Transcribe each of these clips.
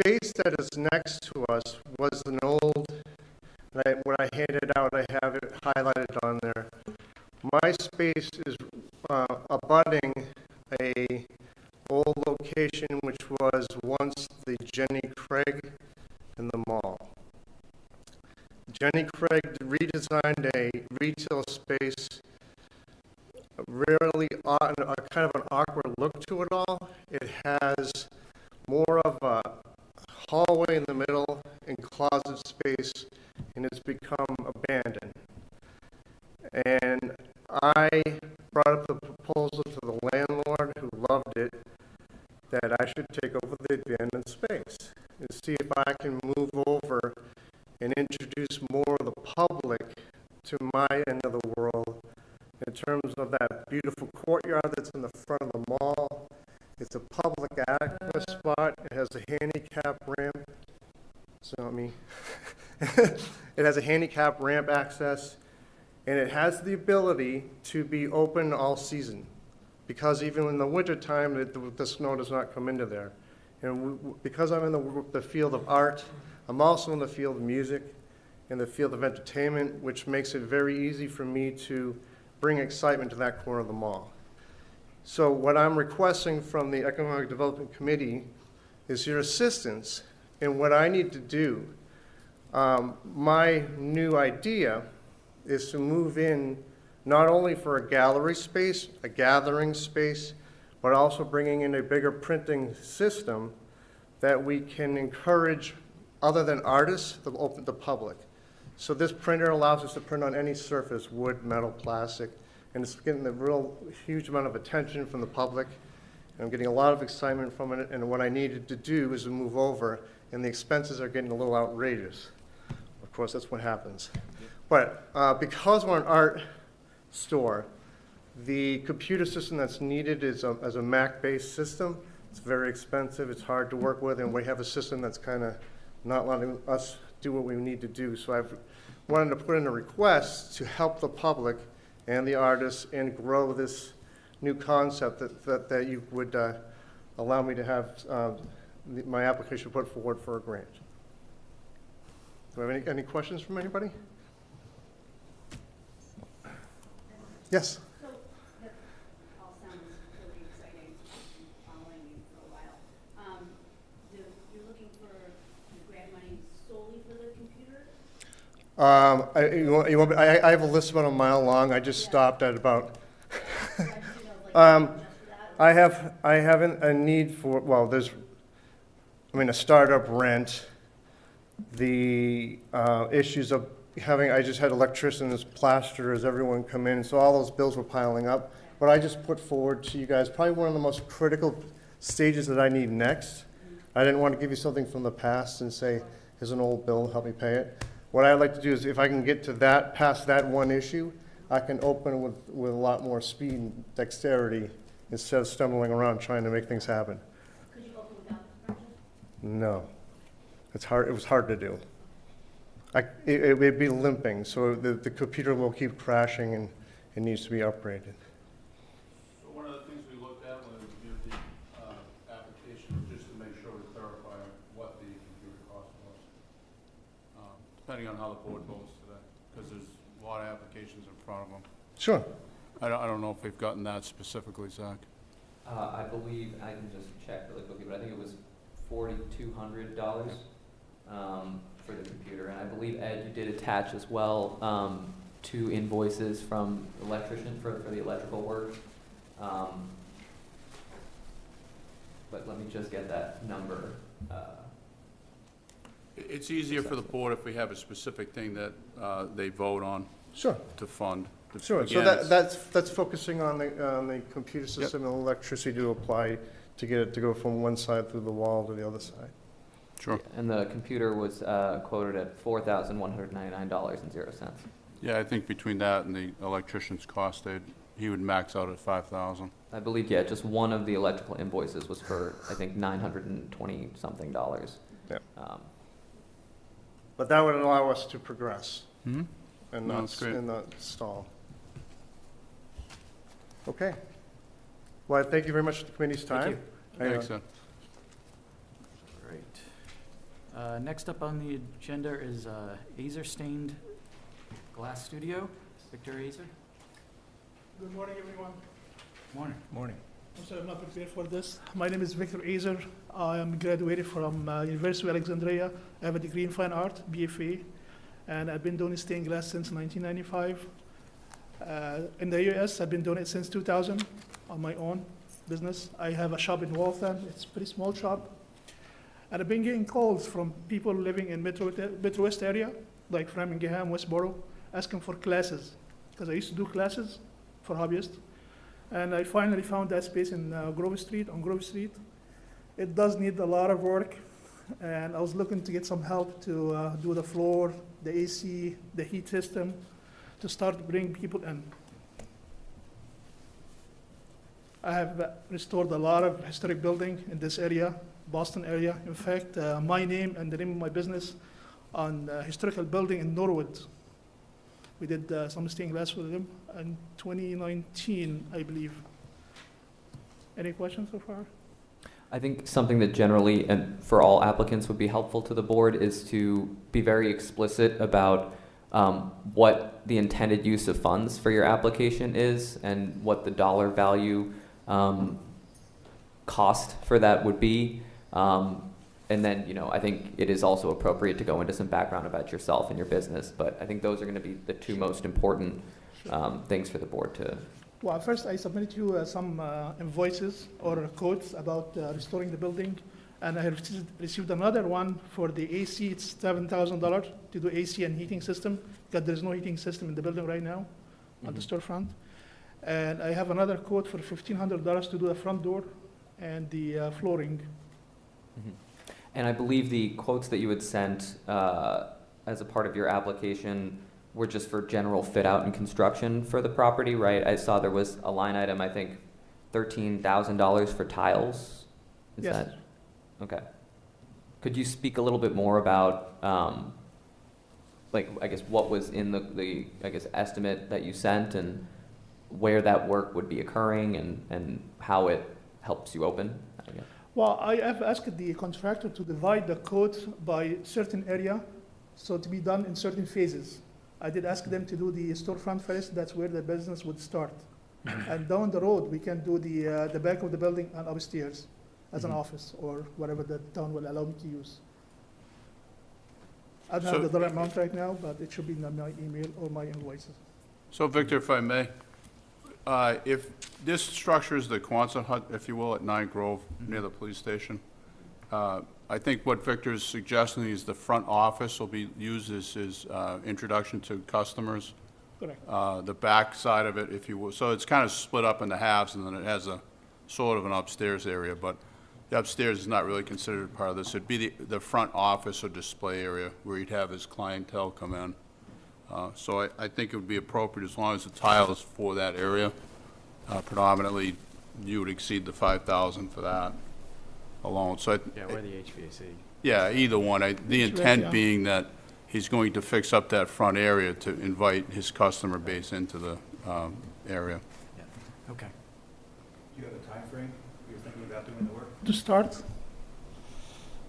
space that is next to us was an old, when I handed out, I have it highlighted on there. My space is abutting a old location which was once the Jenny Craig in the mall. Jenny Craig redesigned a retail space, really kind of an awkward look to it all. It has more of a hallway in the middle and closet space, and it's become abandoned. And I brought up the proposal to the landlord, who loved it, that I should take over the abandoned space and see if I can move over and introduce more of the public to my end of the world in terms of that beautiful courtyard that's in the front of the mall. It's a public access spot. It has a handicap ramp. It's not me. It has a handicap ramp access, and it has the ability to be open all season, because even in the wintertime, the snow does not come into there. And because I'm in the field of art, I'm also in the field of music, in the field of entertainment, which makes it very easy for me to bring excitement to that corner of the mall. So what I'm requesting from the Economic Development Committee is your assistance in what I need to do. My new idea is to move in not only for a gallery space, a gathering space, but also bringing in a bigger printing system that we can encourage, other than artists, to open to the public. So this printer allows us to print on any surface, wood, metal, plastic, and it's getting a real huge amount of attention from the public. And I'm getting a lot of excitement from it, and what I needed to do is to move over, and the expenses are getting a little outrageous. Of course, that's what happens. But because we're an art store, the computer system that's needed is a Mac-based system. It's very expensive, it's hard to work with, and we have a system that's kind of not letting us do what we need to do. So I've wanted to put in a request to help the public and the artists and grow this new concept that you would allow me to have my application put forward for a grant. Do I have any questions from anybody? Yes? So that all sounds really exciting. I've been following you for a while. You're looking for grant money solely for the computer? I have a list about a mile long. I just stopped at about. I have a need for, well, there's, a startup rent, the issues of having, I just had electricians, plasterers, everyone come in, so all those bills were piling up. But I just put forward to you guys probably one of the most critical stages that I need next. I didn't want to give you something from the past and say, here's an old bill, help me pay it. What I'd like to do is, if I can get to that, past that one issue, I can open with a lot more speed and dexterity instead of stumbling around trying to make things happen. Could you open without the project? No, it's hard. It was hard to do. It would be limping, so the computer will keep crashing and it needs to be upgraded. So one of the things we looked at when we reviewed the application was just to make sure we clarify what the computer cost was, depending on how the board votes today, because there's a lot of applications in front of them. Sure. I don't know if we've gotten that specifically, Zach. I believe, I can just check really quickly, but I think it was $4,200 for the computer. And I believe, Ed, you did attach as well 2 invoices from electrician for the electrical work. But let me just get that number. It's easier for the board if we have a specific thing that they vote on Sure. to fund. Sure. So Again, that's focusing on the computer system and electricity to apply to get it to go from one side through the wall to the other side. Sure. And the computer was quoted at $4,199.00. Yeah, I think between that and the electrician's cost, he would max out at $5,000. I believe, yeah, just one of the electrical invoices was for, I think, $920-something. Yeah. But that would allow us to progress Mm-hmm. and No, not that's great. and not stall. Okay. Well, thank you very much for the committee's time. you. I, Thanks, Ed. Right. Next up on the agenda is Azer Stained Glass Studio. Victor Azer. Good morning, everyone. Morning. Morning. I'm sorry I'm not prepared for this. My name is Victor Azer. I am graduated from University of Alexandria. I have a degree in fine art, BFA, and I've been doing stained glass since 1995. In the US, I've been doing it since 2000 on my own business. I have a shop in Waltham. It's a pretty small shop. And I've been getting calls from people living in Midwest area, like Framingham, Westborough, asking for classes, because I used to do classes for hobbyists. And I finally found that space in Grove Street, on Grove Street. It does need a lot of work, and I was looking to get some help to do the floor, the AC, the heat system, to start bringing people in. I have restored a lot of historic building in this area, Boston area. In fact, my name and the name of my business on historical building in Norwood. We did some stained glass for them in 2019, I believe. Any questions so far? I think something that generally, and for all applicants, would be helpful to the board is to be very explicit about what the intended use of funds for your application is and what the dollar value cost for that would be. And then, I think it is also appropriate to go into some background about yourself and your business, but I think those are going to be the two most important things for the board to. Well, first I submitted you some invoices or quotes about restoring the building, and I received another one for the AC. It's $7,000 to do AC and heating system, because there's no heating system in the building right now on the storefront. And I have another quote for $1,500 to do the front door and the flooring. Mm-hmm. And I believe the quotes that you had sent as a part of your application were just for general fit out and construction for the property, right? I saw there was a line item, I think, $13,000 for tiles. Is Yes. that okay? Could you speak a little bit more about, I guess, what was in the estimate that you sent and where that work would be occurring and how it helps you open? I guess. Well, I have asked the contractor to divide the quote by certain area, so to be done in certain phases. I did ask them to do the storefront first. That's where the business would start. And down the road, we can do the back of the building and upstairs as an office or whatever the town will allow me to use. I don't have the dollar amount right now, but it should be in my email or my invoices. So Victor, if I may, if this structure is the Quonset hut, if you will, at 9 Grove, near the police station, I think what Victor is suggesting is the front office will be used as his introduction to customers. Correct. The back side of it, if you will. So it's kind of split up into halves, and then it has a sort of an upstairs area, but the upstairs is not really considered part of this. It'd be the front office or display area where he'd have his clientele come in. So I think it would be appropriate, as long as the tile is for that area, predominantly, you would exceed the $5,000 for that alone. So Yeah, or the HVAC. yeah, either one. The Which way, intent yeah. being that he's going to fix up that front area to invite his customer base into the area. Yeah. Okay. Do you have a time frame you're thinking about doing the work? To start,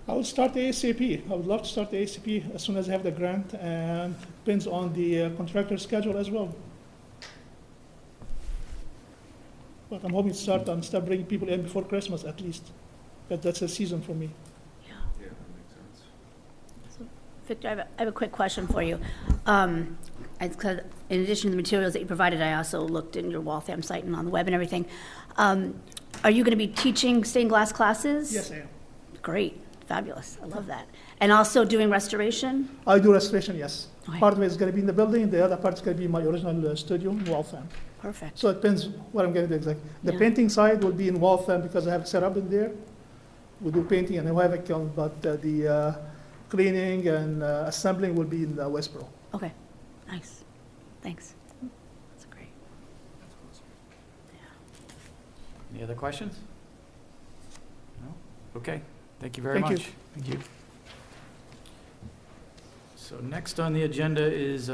I would start ASAP. I would love to start ASAP as soon as I have the grant, and depends on the contractor's schedule as well. But I'm hoping to start bringing people in before Christmas at least, but that's a season for me. Yeah, that makes sense. Victor, I have a quick question for you. 'Cause in addition to the materials that you provided, I also looked in your Waltham site and on the web and everything. Are you going to be teaching stained glass classes? Yes, I am. Great, fabulous, I love that. And also doing restoration? I do restoration, yes. Okay. Part of it is going to be in the building, the other part is going to be my original studio in Waltham. Perfect. So it depends what I'm going to do exactly. The Yeah. painting side will be in Waltham because I have it set up in there. We do painting and I have a kiln, but the cleaning and assembling will be in Westborough. Okay, nice, thanks. That's great. Any other questions? No? Okay. Thank you very Thank you. much. Thank you. So next on the agenda is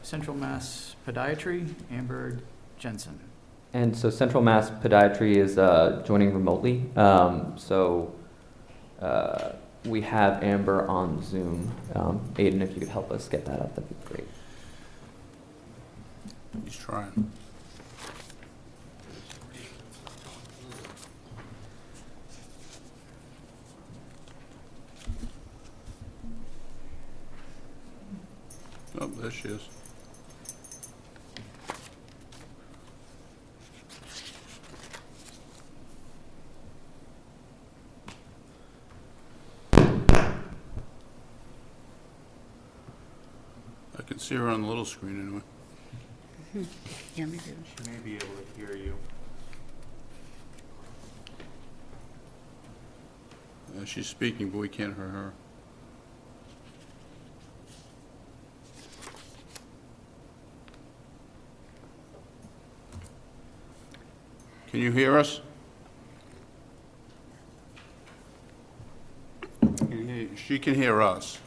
Central Mass Podiatry, Amber Jensen. And so Central Mass Podiatry is joining remotely. we have Amber on Zoom. Aiden, if you could help us get that up, that'd be great. He's trying. Oh, there she is. I can see her on the little screen anyway. Yeah, me too. She may be able to hear you. She's speaking, but we can't hear her. Can you hear us? She can hear us.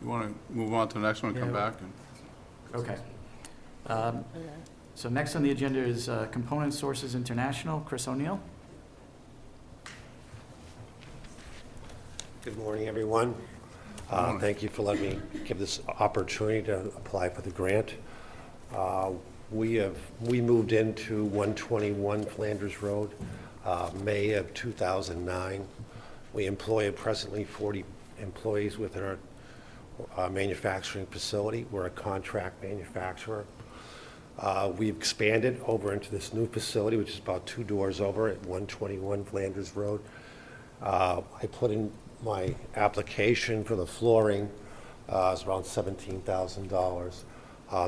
You want to move on to the next one, come Yeah. back? Okay. So next on the agenda is Component Sources International, Chris O'Neill. Good morning, everyone. morning. Thank you for letting me give this opportunity to apply for the grant. We moved into 121 Flanders Road, May of 2009. We employ presently 40 employees within our manufacturing facility. We're a contract manufacturer. We've expanded over into this new facility, which is about 2 doors over at 121 Flanders Road. I put in my application for the flooring. It's around $17,000.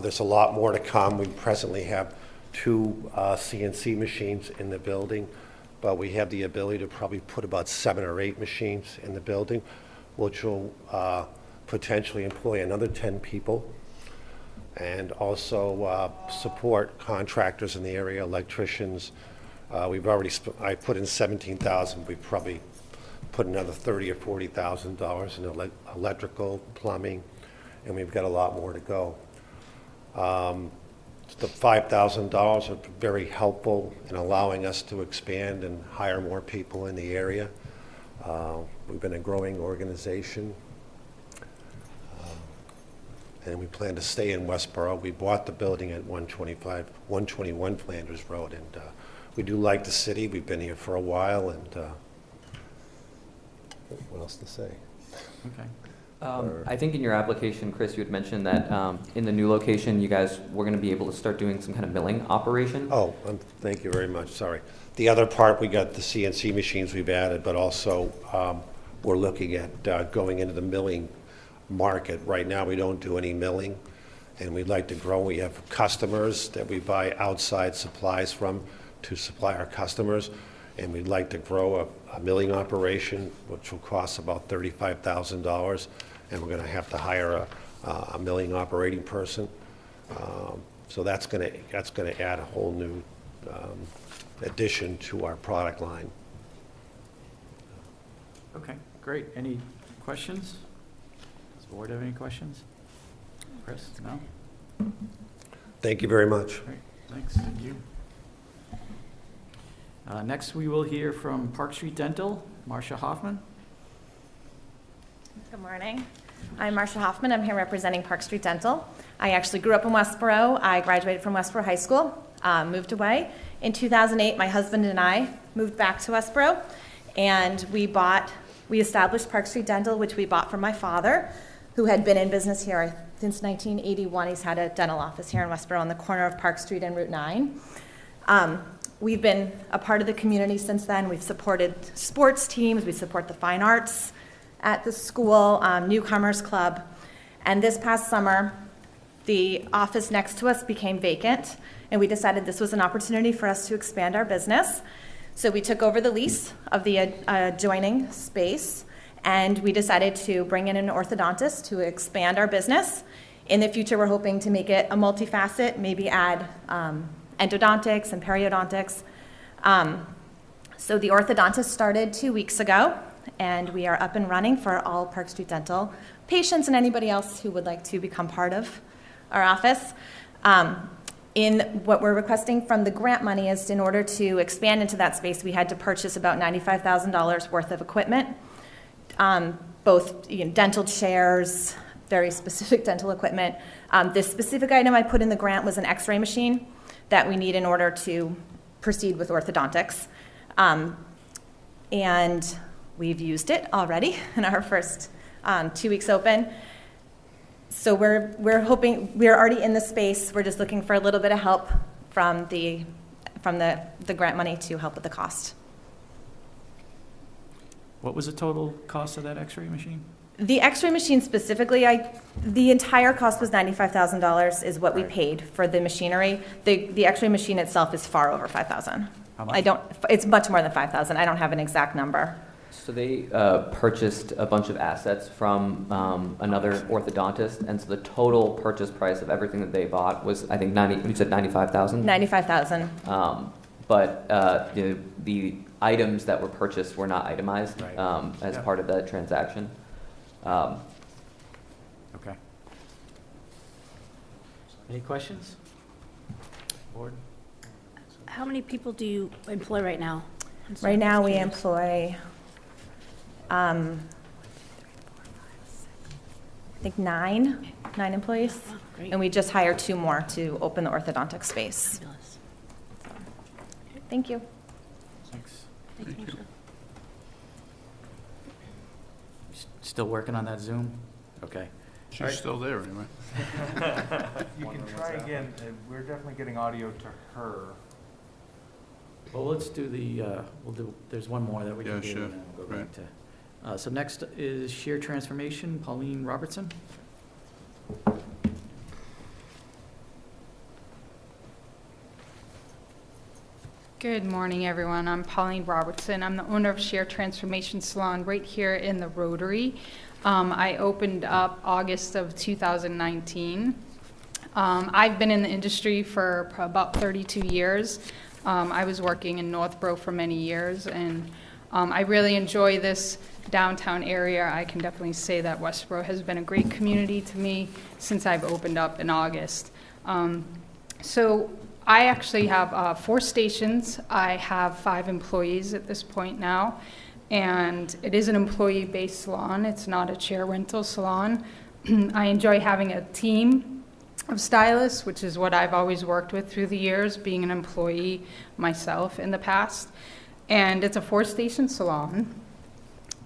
There's a lot more to come. We presently have 2 CNC machines in the building, but we have the ability to probably put about 7 or 8 machines in the building, which will potentially employ another 10 people, and also support contractors in the area, electricians. I put in $17,000. We've probably put another $30,000 or $40,000 in electrical, plumbing, and we've got a lot more to go. The $5,000 are very helpful in allowing us to expand and hire more people in the area. We've been a growing organization, and we plan to stay in Westborough. We bought the building at 121 Flanders Road, and we do like the city. We've been here for a while, and what else to say? Okay. I think in your application, Chris, you had mentioned that in the new location, you guys were going to be able to start doing some kind of milling operation. Oh, thank you very much, sorry. The other part, we got the CNC machines we've added, but also we're looking at going into the milling market. Right now, we don't do any milling, and we'd like to grow. We have customers that we buy outside supplies from to supply our customers, and we'd like to grow a milling operation, which will cost about $35,000, and we're going to have to hire a milling operating person. So that's going to add a whole new addition to our product line. Okay, great. Any questions? Does the board have any questions? Chris, no? Thank you very much. Great, thanks. Thank you. Next, we will hear from Park Street Dental, Marcia Hoffman. Good morning. I'm Marcia Hoffman. I'm here representing Park Street Dental. I actually grew up in Westborough. I graduated from Westborough High School, moved away. In 2008, my husband and I moved back to Westborough, and we established Park Street Dental, which we bought from my father, who had been in business here since 1981. He's had a dental office here in Westborough on the corner of Park Street and Route 9. We've been a part of the community since then. We've supported sports teams. We support the fine arts at the school, Newcomers Club. And this past summer, the office next to us became vacant, and we decided this was an opportunity for us to expand our business. So we took over the lease of the adjoining space, and we decided to bring in an orthodontist to expand our business. In the future, we're hoping to make it a multifacet, maybe add endodontics and periodontics. So the orthodontist started 2 weeks ago, and we are up and running for all Park Street Dental patients and anybody else who would like to become part of our office. In what we're requesting from the grant money is in order to expand into that space, we had to purchase about $95,000 worth of equipment, both dental chairs, very specific dental equipment. This specific item I put in the grant was an x-ray machine that we need in order to proceed with orthodontics. And we've used it already in our first 2 weeks open. So we're hoping, we're already in the space, we're just looking for a little bit of help from the grant money to help with the cost. What was the total cost of that x-ray machine? The x-ray machine specifically, the entire cost was $95,000 is what we paid for the machinery. The x-ray machine itself is far over $5,000. How much? It's much more than $5,000. I don't have an exact number. So they purchased a bunch of assets from another orthodontist, and so the total purchase price of everything that they bought was, I think, you said $95,000? $95,000. But the items that were purchased were not itemized as part of that transaction. Okay. Any questions? Board? How many people do you employ right now? Right now, we employ, I think nine employees. Oh, great. And we just hired 2 more to open the orthodontic space. Fabulous. Thank you. Thanks. Thank you, Marcia. Still working on that Zoom? Okay. She's still there anyway. You can try again. We're definitely getting audio to her. Well, let's do there's one more that we can Yeah, do, sure. and then we'll go back Right. to. So next is Sheer Transformation, Pauline Robertson. Good morning, everyone. I'm Pauline Robertson. I'm the owner of Sheer Transformation Salon right here in the Rotary. I opened up August of 2019. I've been in the industry for about 32 years. I was working in Northborough for many years, and I really enjoy this downtown area. I can definitely say that Westborough has been a great community to me since I've opened up in August. So I actually have 4 stations. I have 5 employees at this point now, and it is an employee-based salon. It's not a chair rental salon. I enjoy having a team of stylists, which is what I've always worked with through the years, being an employee myself in the past. And it's a 4-station salon.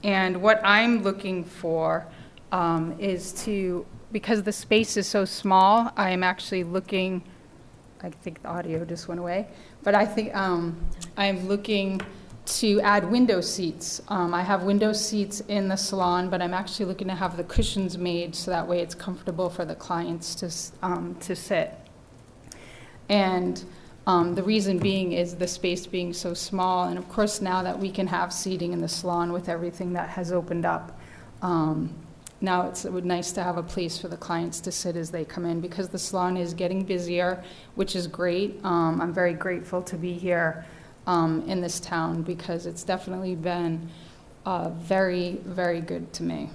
And what I'm looking for is to, because the space is so small, I am actually looking, I think the audio just went away, but I think I'm looking to add window seats. I have window seats in the salon, but I'm actually looking to have the cushions made so that way it's comfortable for the clients to sit. And the reason being is the space being so small, and of course now that we can have seating in the salon with everything that has opened up, now it's nice to have a place for the clients to sit as they come in, because the salon is getting busier, which is great. I'm very grateful to be here in this town, because it's definitely been very, very good to me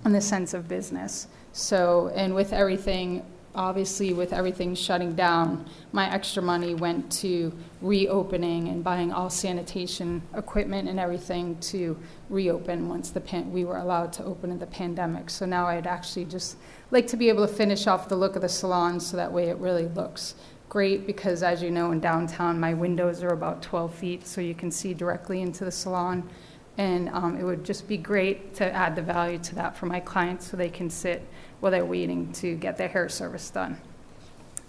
in the sense of business. So, and with everything, obviously with everything shutting down, my extra money went to reopening and buying all sanitation equipment and everything to reopen once we were allowed to open in the pandemic. So now I'd actually just like to be able to finish off the look of the salon so that way it really looks great, because as you know, in downtown, my windows are about 12 feet, so you can see directly into the salon. And it would just be great to add the value to that for my clients so they can sit while they're waiting to get their hair service done.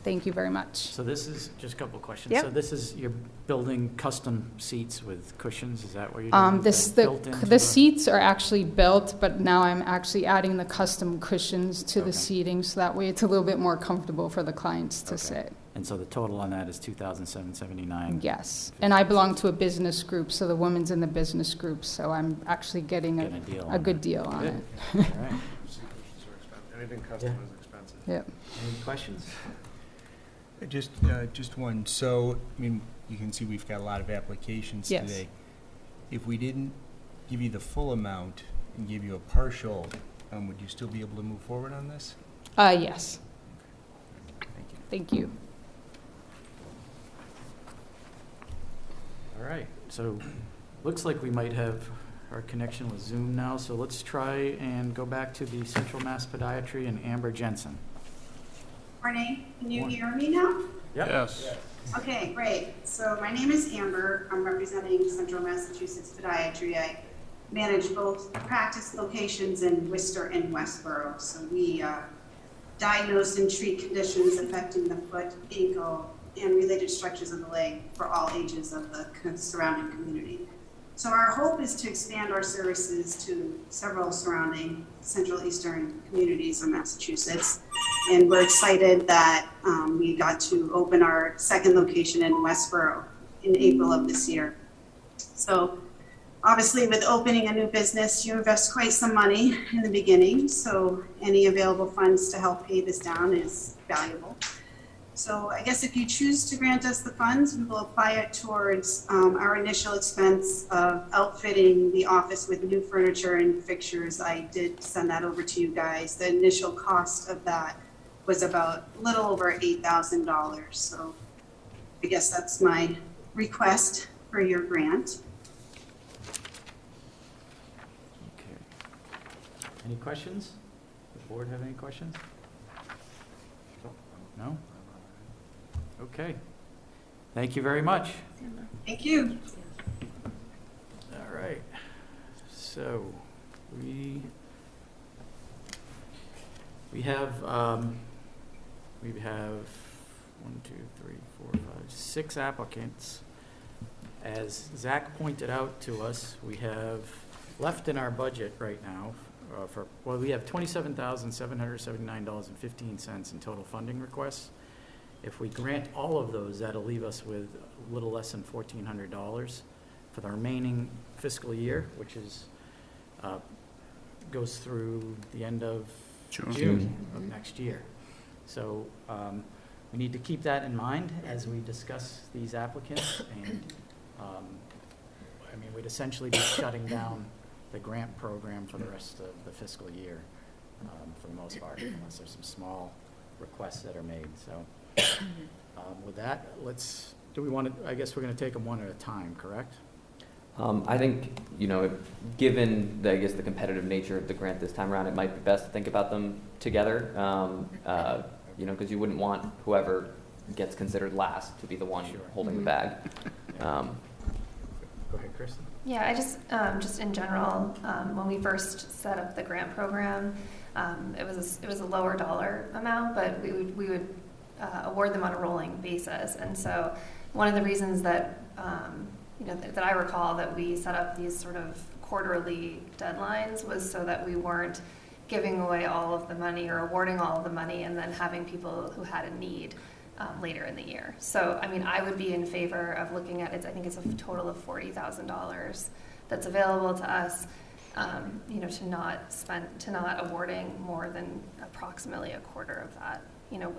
Thank you very much. So this is, just a couple of questions. Yep. So this is, you're building custom seats with cushions, is that what you're doing? The seats are actually built, but now I'm actually adding the custom cushions to the seating, so that way it's a little bit more comfortable for the clients to sit. And so the total on that is $2,779? Yes, and I belong to a business group, so the woman's in the business group, so I'm actually getting Getting a deal a on good it. deal on Good. it. All right. Anything custom is expensive. Yep. Any questions? Just one. So, I mean, you can see we've got a lot of applications Yes. today. if we didn't give you the full amount and give you a partial, would you still be able to move forward on this? Yes. Thank you. Thank you. All right, so looks like we might have our connection with Zoom now, so let's try and go back to the Central Mass Podiatry and Amber Jensen. Morning, can you Morning. hear me now? Yep. Yes. Okay, great. So my name is Amber. I'm representing Central Massachusetts Podiatry. I manage both practice locations in Worcester and Westborough. So we diagnose and treat conditions affecting the foot, ankle, and related structures of the leg for all ages of the surrounding community. So our hope is to expand our services to several surrounding Central Eastern communities of Massachusetts. And we're excited that we got to open our second location in Westborough in April of this year. So obviously with opening a new business, you invest quite some money in the beginning. So any available funds to help pay this down is valuable. So I guess if you choose to grant us the funds, we will apply it towards our initial expense of outfitting the office with new furniture and fixtures. I did send that over to you guys. The initial cost of that was about a little over $8,000. So I guess that's my request for your grant. Okay. Any questions? Does the board have any questions? No? Okay. Thank you very much. Thank you. All right. So we have 6 applicants. As Zach pointed out to us, we have left in our budget right now we have $27,779.15 in total funding requests. If we grant all of those, that'll leave us with a little less than $1,400 for the remaining fiscal year, which is goes through the end of June of next year. So we need to keep that in mind as we discuss these applicants. And I mean, we'd essentially be shutting down the grant program for the rest of the fiscal year, for the most part, unless there's some small requests that are made. So with that, I guess we're going to take them one at a time, correct? I think, given the competitive nature of the grant this time around, it might be best to think about them together, because you wouldn't want whoever gets considered last to be the one holding the bag. Go ahead, Kristen. Yeah, I just in general, when we first set up the grant program, it was a lower dollar amount, but we would award them on a rolling basis. And so one of the reasons that that I recall that we set up these sort of quarterly deadlines was so that we weren't giving away all of the money or awarding all of the money and then having people who had a need later in the year. So, I mean, I would be in favor of looking at it. I think it's a total of $40,000 that's available to us, to not awarding more than approximately a quarter of that.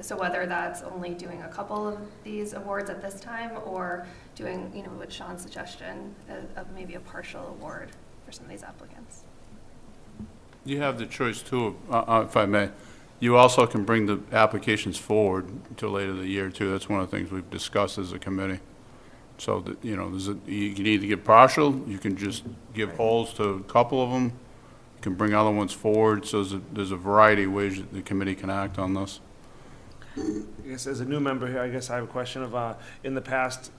So whether that's only doing a couple of these awards at this time or doing, with Sean's suggestion of maybe a partial award for some of these applicants. You have the choice too, if I may. You also can bring the applications forward until later in the year too. That's one of the things we've discussed as a committee. So that, you can either give partial, you can just give wholes to a couple of them, you can bring other ones forward. So there's a variety of ways that the committee can act on this. I guess as a new member here, I guess I have a question of, in the past,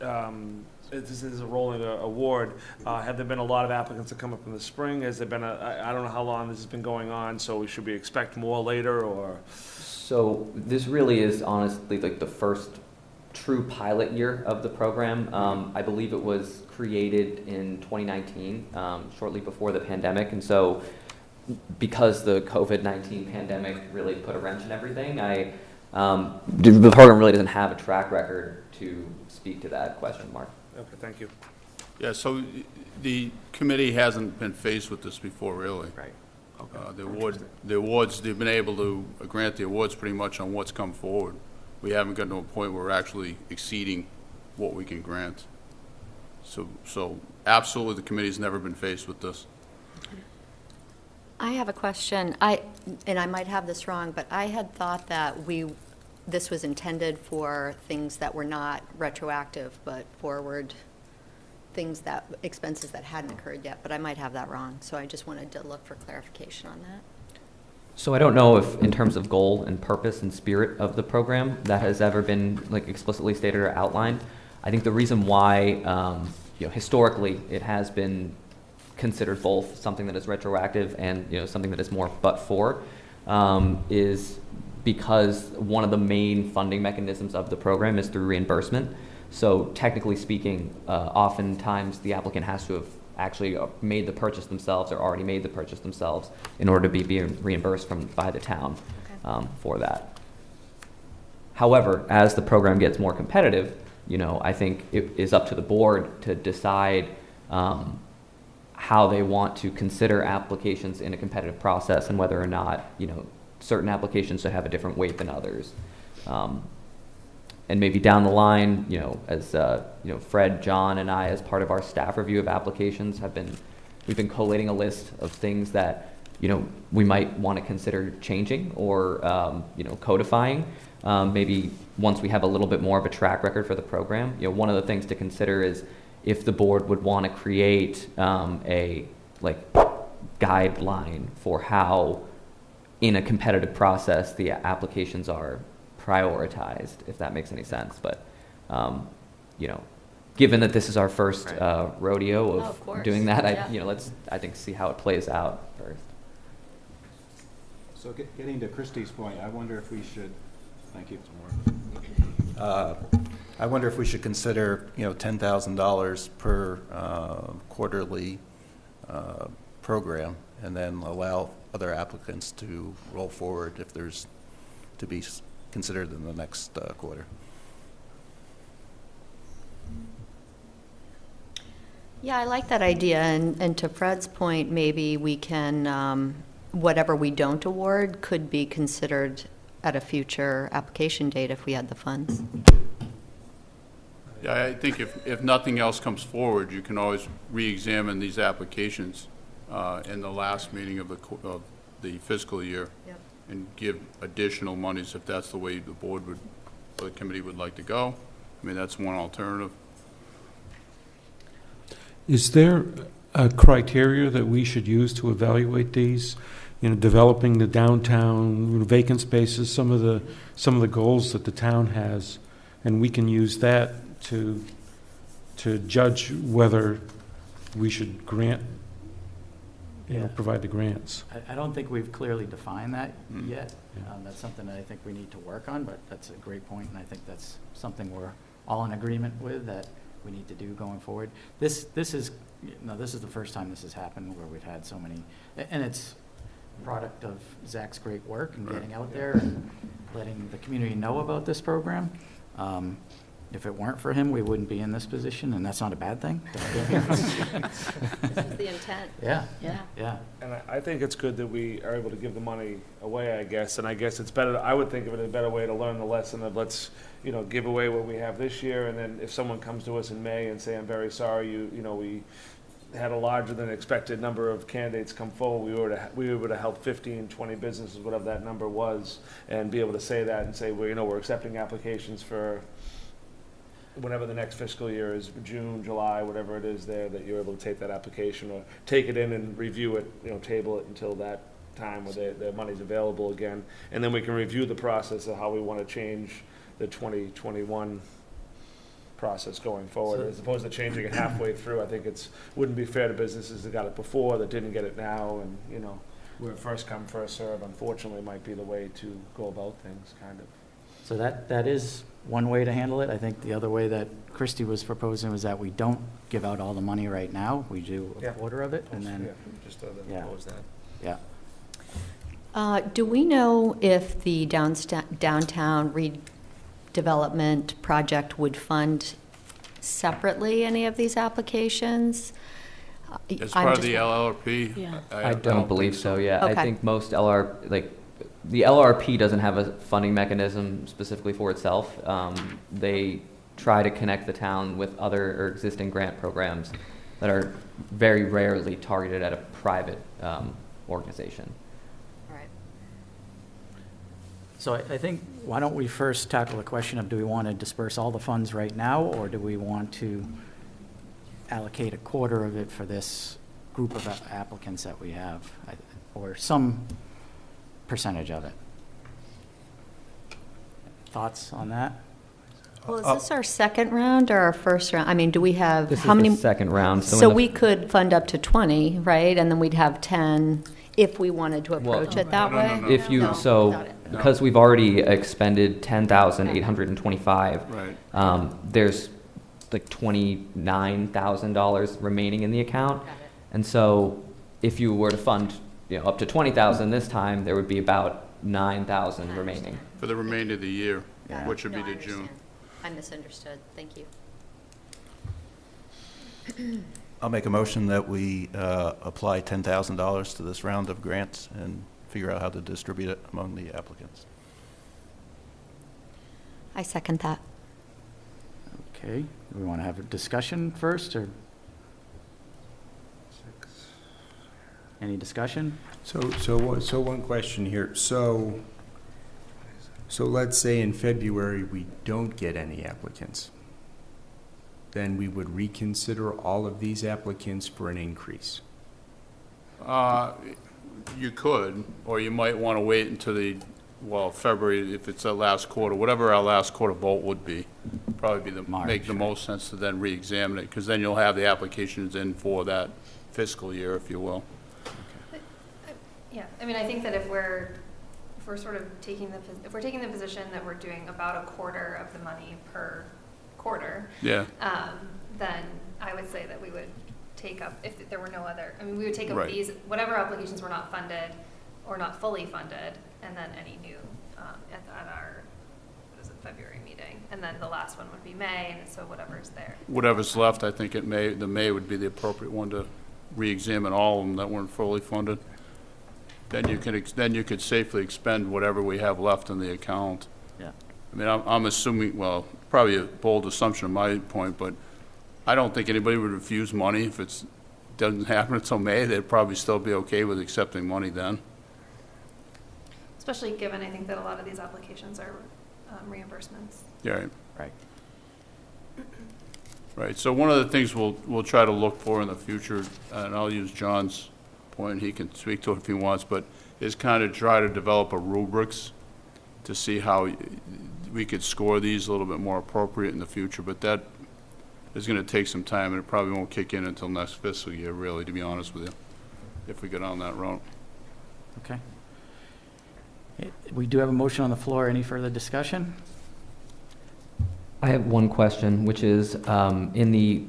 this is a rolling award, have there been a lot of applicants that come up in the spring? Has there been I don't know how long this has been going on, so should we expect more later, or? So this really is honestly like the first true pilot year of the program. I believe it was created in 2019, shortly before the pandemic, and so because the COVID-19 pandemic really put a wrench in everything, the program really doesn't have a track record to speak to that question, Mark. Okay, thank you. Yeah, so the committee hasn't been faced with this before, really. Right. Okay. The awards, they've been able to grant the awards pretty much on what's come forward. We haven't gotten to a point where we're actually exceeding what we can grant. So absolutely, the committee's never been faced with this. I have a question. And I might have this wrong, but I had thought that this was intended for things that were not retroactive, but forward expenses that hadn't occurred yet, but I might have that wrong. So I just wanted to look for clarification on that. So I don't know if, in terms of goal and purpose and spirit of the program, that has ever been like explicitly stated or outlined. I think the reason why, historically, it has been considered both something that is retroactive and something that is more but for, is because one of the main funding mechanisms of the program is through reimbursement. So technically speaking, oftentimes the applicant has to have actually made the purchase themselves or already made the purchase themselves in order to be reimbursed by the town for that. However, as the program gets more competitive, I think it is up to the board to decide how they want to consider applications in a competitive process and whether or not, certain applications should have a different weight than others. And maybe down the line, as Fred, John, and I, as part of our staff review of applications, we've been collating a list of things that we might want to consider changing or codifying. Maybe once we have a little bit more of a track record for the program, one of the things to consider is if the board would want to create a guideline for how, in a competitive process, the applications are prioritized, if that makes any sense. But, given that this is our first rodeo of doing that, I think see how it plays out first. So getting to Christie's point, I wonder if we should, thank you. I wonder if we should consider, $10,000 per quarterly program, and then allow other applicants to roll forward if there's to be considered in the next quarter. Yeah, I like that idea. And to Fred's point, maybe we can, whatever we don't award could be considered at a future application date if we had the funds. Yeah, I think if nothing else comes forward, you can always re-examine these applications in the last meeting of the fiscal year. Yep. And give additional monies if that's the way the board or the committee would like to go. I mean, that's one alternative. Is there a criteria that we should use to evaluate these? Developing the downtown vacant spaces, some of the goals that the town has, and we can use that to judge whether we should grant, provide the grants. I don't think we've clearly defined that yet. That's something that I think we need to work on, but that's a great point, and I think that's something we're all in agreement with that we need to do going forward. This is the first time this has happened where we've had so many, and it's a product of Zach's great work and getting out there and letting the community know about this program. If it weren't for him, we wouldn't be in this position, and that's not a bad thing. This is the intent. Yeah. And I think it's good that we are able to give the money away, I guess, and I guess it's better, I would think of it as a better way to learn the lesson of let's, give away what we have this year, and then if someone comes to us in May and say, I'm very sorry, we had a larger than expected number of candidates come forward, we would have helped 15, 20 businesses, whatever that number was, and be able to say that and say, well, we're accepting applications for whenever the next fiscal year is, June, July, whatever it is there, that you're able to take that application or take it in and review it, table it until that time where the money's available again. And then we can review the process of how we want to change the 2021 process going forward, as opposed to changing it halfway through. I think wouldn't be fair to businesses that got it before, that didn't get it now, and, we're first come, first serve, unfortunately, might be the way to go about things, kind of. So that is one way to handle it. I think the other way that Christie was proposing was that we don't give out all the money right now. We do a quarter of it, and then Just propose that. Yeah. Do we know if the downtown redevelopment project would fund separately any of these applications? As part of the LRP? I don't believe so, yeah. Okay. I think most the LRP doesn't have a funding mechanism specifically for itself. They try to connect the town with other or existing grant programs that are very rarely targeted at a private organization. All right. So I think, why don't we first tackle the question of, do we want to disperse all the funds right now, or do we want to allocate a quarter of it for this group of applicants that we have, or some percentage of it? Thoughts on that? Well, is this our second round or our first round? I mean, do we have, This how is many? the second round. So we could fund up to 20, right? And then we'd have 10 if we wanted to Well, approach it that way? If you, No, so, got it. because we've already expended 10,825. Right. There's like $29,000 remaining in the account. Got it. And so if you were to fund, up to 20,000 this time, there would be about 9,000 remaining. For the remainder of the year, Yeah. which would No, be I to June. understand. I misunderstood. Thank you. I'll make a motion that we apply $10,000 to this round of grants and figure out how to distribute it among the applicants. I second that. Okay, do we want to have a discussion first, or? Any discussion? So one question here. So let's say in February we don't get any applicants. Then we would reconsider all of these applicants for an increase. You could, or you might want to wait until February, if it's our last quarter, whatever our last quarter vote would be. Probably be make the most sense to then re-examine it, because then you'll have the applications in for that fiscal year, if you will. Yeah, I mean, I think that if we're sort of taking the position that we're doing about a quarter of the money per quarter, Yeah. then I would say that we would take up, if there were no other, I mean, we would take up Right. these, whatever applications were not funded or not fully funded, and then any new, at our, February meeting. And then the last one would be May, and so whatever's there. Whatever's left, I think the May would be the appropriate one to re-examine all of them that weren't fully funded. Then you could safely expend whatever we have left in the account. Yeah. I mean, I'm assuming, well, probably a bold assumption on my point, but I don't think anybody would refuse money if it doesn't happen until May. They'd probably still be okay with accepting money then. Especially given, I think, that a lot of these applications are reimbursements. Yeah. Right. Right, so one of the things we'll try to look for in the future, and I'll use John's point, he can speak to it if he wants, but is kind of try to develop a rubrics to see how we could score these a little bit more appropriate in the future, but that is going to take some time, and it probably won't kick in until next fiscal year, really, to be honest with you, if we go down that route. Okay. We do have a motion on the floor. Any further discussion? I have one question, which is, in the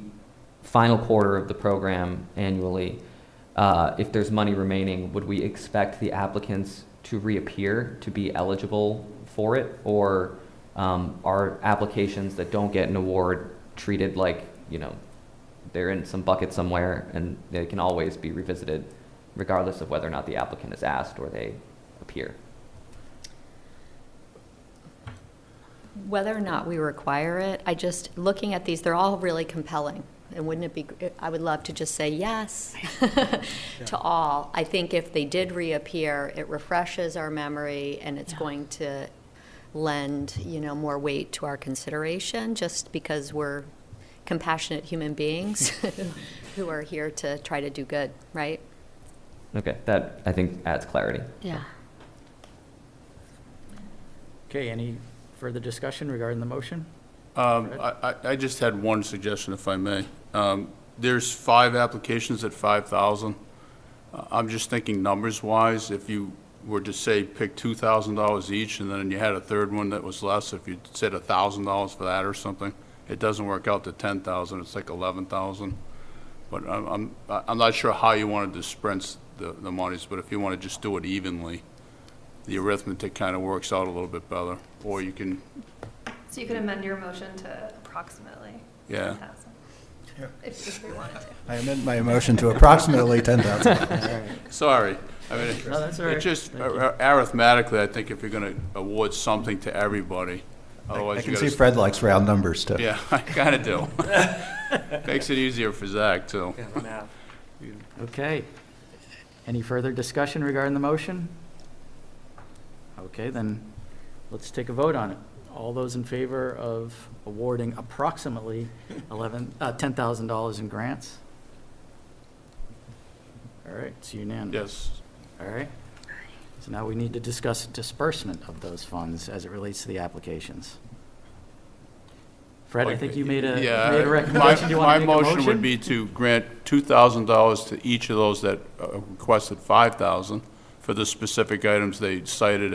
final quarter of the program annually, if there's money remaining, would we expect the applicants to reappear to be eligible for it? Or are applications that don't get an award treated like, they're in some bucket somewhere and they can always be revisited regardless of whether or not the applicant is asked or they appear? Whether or not we require it, looking at these, they're all really compelling. And wouldn't it be, I would love to just say yes to all. I think if they did reappear, it refreshes our memory and it's going to lend, more weight to our consideration, just because we're compassionate human beings who are here to try to do good, right? Okay, that I think adds clarity. Yeah. Okay, any further discussion regarding the motion? I just had one suggestion, if I may. There's 5 applications at $5,000. I'm just thinking numbers-wise, if you were to say pick $2,000 each, and then you had a third one that was less, if you said $1,000 for that or something, it doesn't work out to $10,000. It's like $11,000. But I'm not sure how you want to dispense the monies, but if you want to just do it evenly, the arithmetic kind of works out a little bit better. Or you can. So you could amend your motion to approximately 10,000. If we wanted to. I amend my motion to approximately 10,000. Sorry. I mean, No, that's all right. It's just arithmetically, I think if you're going to award something to everybody, Otherwise, I you can gotta see Fred likes round numbers, too. Yeah, I kind of do. Makes it easier for Zach, too. Yeah, the math. Okay. Any further discussion regarding the motion? Okay, then let's take a vote on it. All those in favor of awarding approximately $10,000 in grants? All right, it's unanimous. Yes. All right. So now we need to discuss disbursement of those funds as it relates to the applications. Fred, I think you made a recommendation. Do you want to make a My motion would be to grant $2,000 to each of those that requested $5,000 for the specific items they cited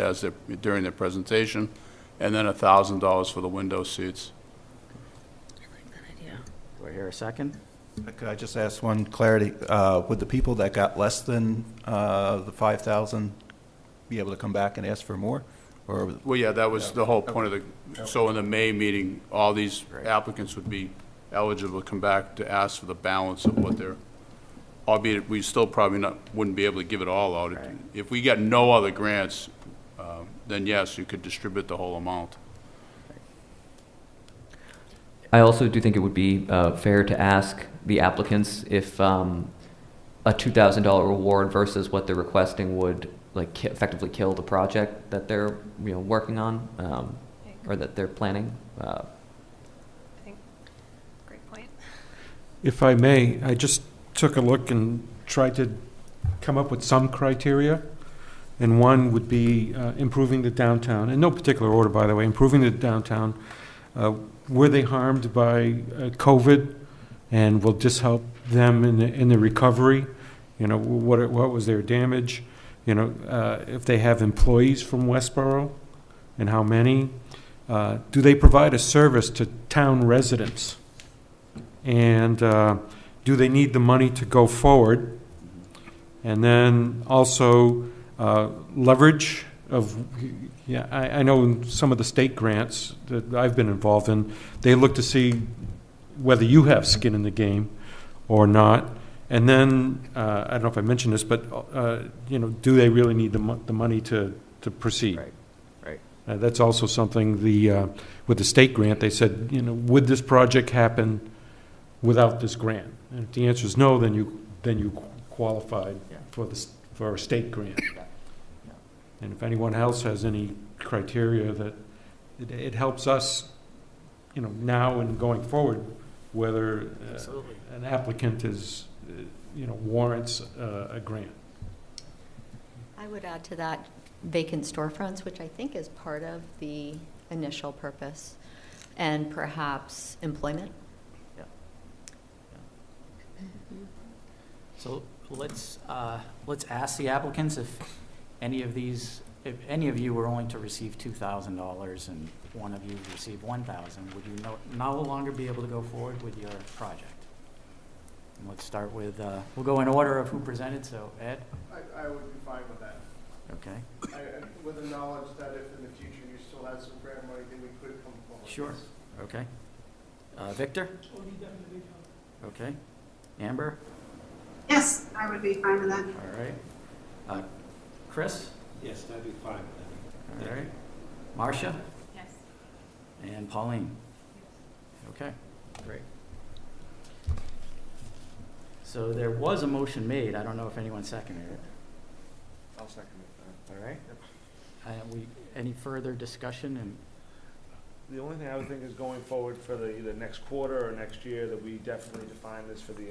during their presentation, and then $1,000 for the window seats. Do I hear a second? Could I just ask one clarity? Would the people that got less than the 5,000 be able to come back and ask for more? Or Well, yeah, that was the whole point of the, so in the May meeting, all these applicants would be eligible to come back to ask for the balance of what they're, albeit we still probably wouldn't be able to give it all out. Right. If we got no other grants, then yes, you could distribute the whole amount. I also do think it would be fair to ask the applicants if a $2,000 reward versus what they're requesting would effectively kill the project that they're working on or that they're planning. I think, great point. If I may, I just took a look and tried to come up with some criteria. And one would be improving the downtown, in no particular order, by the way, improving the downtown. Were they harmed by COVID, and will this help them in the recovery? What was their damage? If they have employees from Westborough, and how many? Do they provide a service to town residents? And do they need the money to go forward? And then also leverage of, I know in some of the state grants that I've been involved in, they look to see whether you have skin in the game or not. And then, I don't know if I mentioned this, but, do they really need the money to proceed? Right. That's also something with the state grant, they said, would this project happen without this grant? And if the answer is no, then you qualified for a state grant. And if anyone else has any criteria that it helps us, now and going forward, whether an applicant is, warrants a grant. I would add to that vacant storefronts, which I think is part of the initial purpose, and perhaps employment. So let's ask the applicants if any of you were only to receive $2,000 and one of you received $1,000, would you no longer be able to go forward with your project? And let's start with, we'll go in order of who presented, so Ed? I would be fine with that. Okay. With the knowledge that if in the future you still had some grant money, then we could come forward. Sure. Okay. Victor? Okay. Amber? Yes, I would be fine with that. All right. Chris? Yes, that'd be fine with that. All right. Marcia? Yes. And Pauline? Okay, great. So there was a motion made. I don't know if anyone seconded it. I'll second it. All right. Any further discussion? And The only thing I would think is going forward for either next quarter or next year, that we definitely define this for the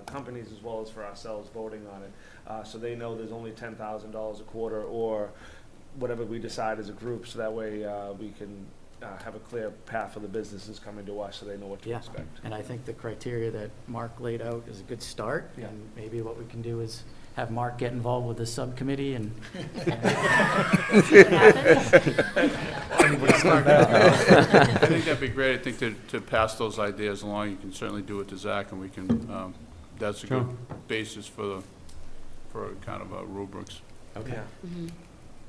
companies as well as for ourselves voting on it. So they know there's only $10,000 a quarter or whatever we decide as a group, so that way we can have a clear path for the businesses coming to us so they know what to expect. And I think the criteria that Mark laid out is a good start. Yeah. And maybe what we can do is have Mark get involved with the subcommittee and. I think that'd be great. I think to pass those ideas along, you can certainly do it to Zach, and we can, that's a good basis for kind of rubrics. Okay. Yeah.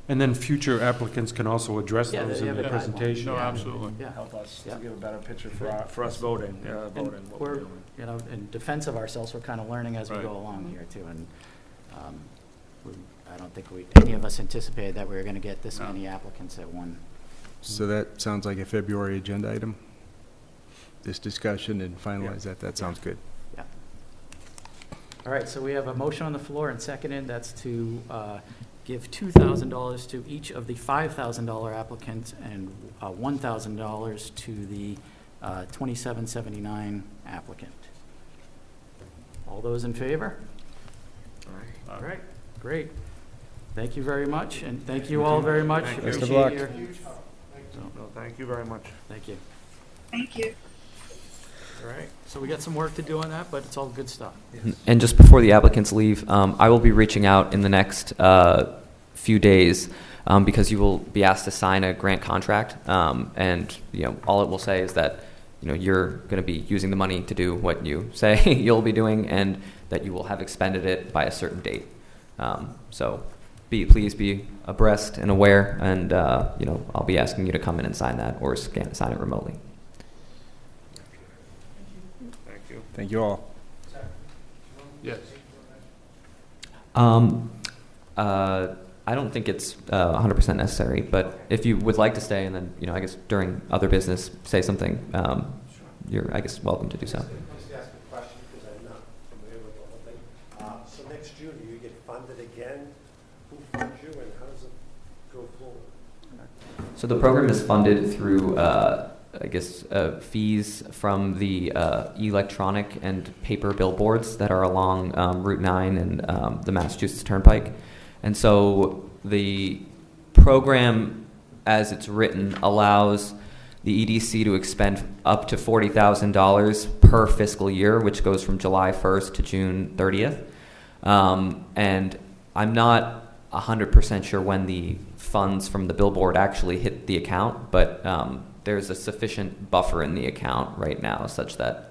And then future applicants can also address those in the presentation. No, absolutely. Yeah. Help us Yeah. to give a better picture for us voting, And what we're doing. in defense of ourselves, we're kind of learning as we Right. go along here too. And I don't think any of us anticipated that we were going to get this many applicants at one So that sounds like a February agenda item? This discussion and finalize that? That sounds good. Yeah. All right, so we have a motion on the floor and seconded. That's to give $2,000 to each of the $5,000 applicants and $1,000 to the $2,779 applicant. All those in favor? All right, great. Thank you very much, and thank you all very much. Thank you. Best of Appreciate luck. your- No, thank you very much. Thank you. Thank you. All right, so we got some work to do on that, but it's all good stuff. And just before the applicants leave, I will be reaching out in the next few days because you will be asked to sign a grant contract. And all it will say is that you're going to be using the money to do what you say you'll be doing, and that you will have expended it by a certain date. So please be abreast and aware, and I'll be asking you to come in and sign that or sign it remotely. Thank you. Thank you all. Yes. I don't think it's 100% necessary, but if you would like to stay and then, I guess during other business, say something, you're, I guess, welcome to do so. Just ask a question because I'm not familiar with the whole thing. So next June, do you get funded again? Who funds you and how does it go forward? So the program is funded through, fees from the electronic and paper billboards that are along Route 9 and the Massachusetts Turnpike. And so the program, as it's written, allows the EDC to expend up to $40,000 per fiscal year, which goes from July 1st to June 30th. And I'm not 100% sure when the funds from the billboard actually hit the account, but there's a sufficient buffer in the account right now such that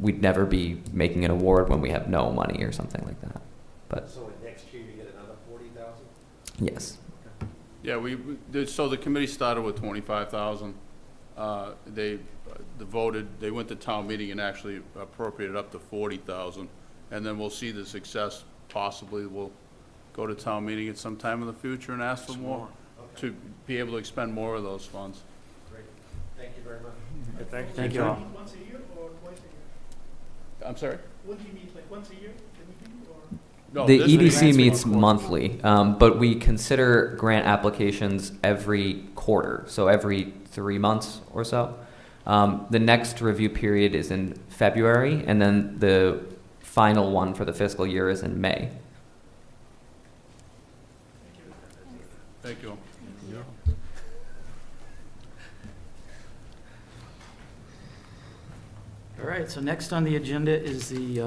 we'd never be making an award when we have no money or something like that. But So next year, you get another 40,000? yes. Yeah, so the committee started with 25,000. They they went to town meeting and actually appropriated up to 40,000. And then we'll see the success. Possibly we'll go to town meeting at some time in the future and ask for more, to be able to expend more of those funds. Great. Thank you very much. Thank you all. Once a year or twice a year? I'm sorry? Would you meet like once a year, the meeting, or? No, The this is- EDC meets monthly, but we consider grant applications every quarter, so every 3 months or so. The next review period is in February, and then the final one for the fiscal year is in May. Thank you. All right, so next on the agenda is the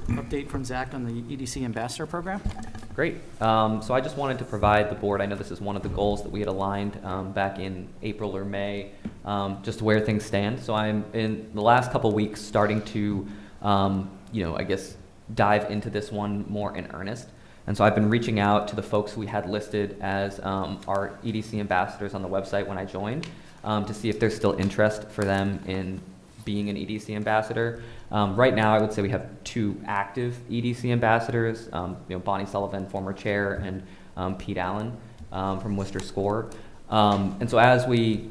update from Zach on the EDC Ambassador Program. Great. So I just wanted to provide the board, I know this is one of the goals that we had aligned back in April or May, just where things stand. So I'm in the last couple weeks starting to, dive into this one more in earnest. And so I've been reaching out to the folks we had listed as our EDC ambassadors on the website when I joined to see if there's still interest for them in being an EDC ambassador. Right now, I would say we have 2 active EDC ambassadors, Bonnie Sullivan, former chair, and Pete Allen from Worcester SCORE. And so as we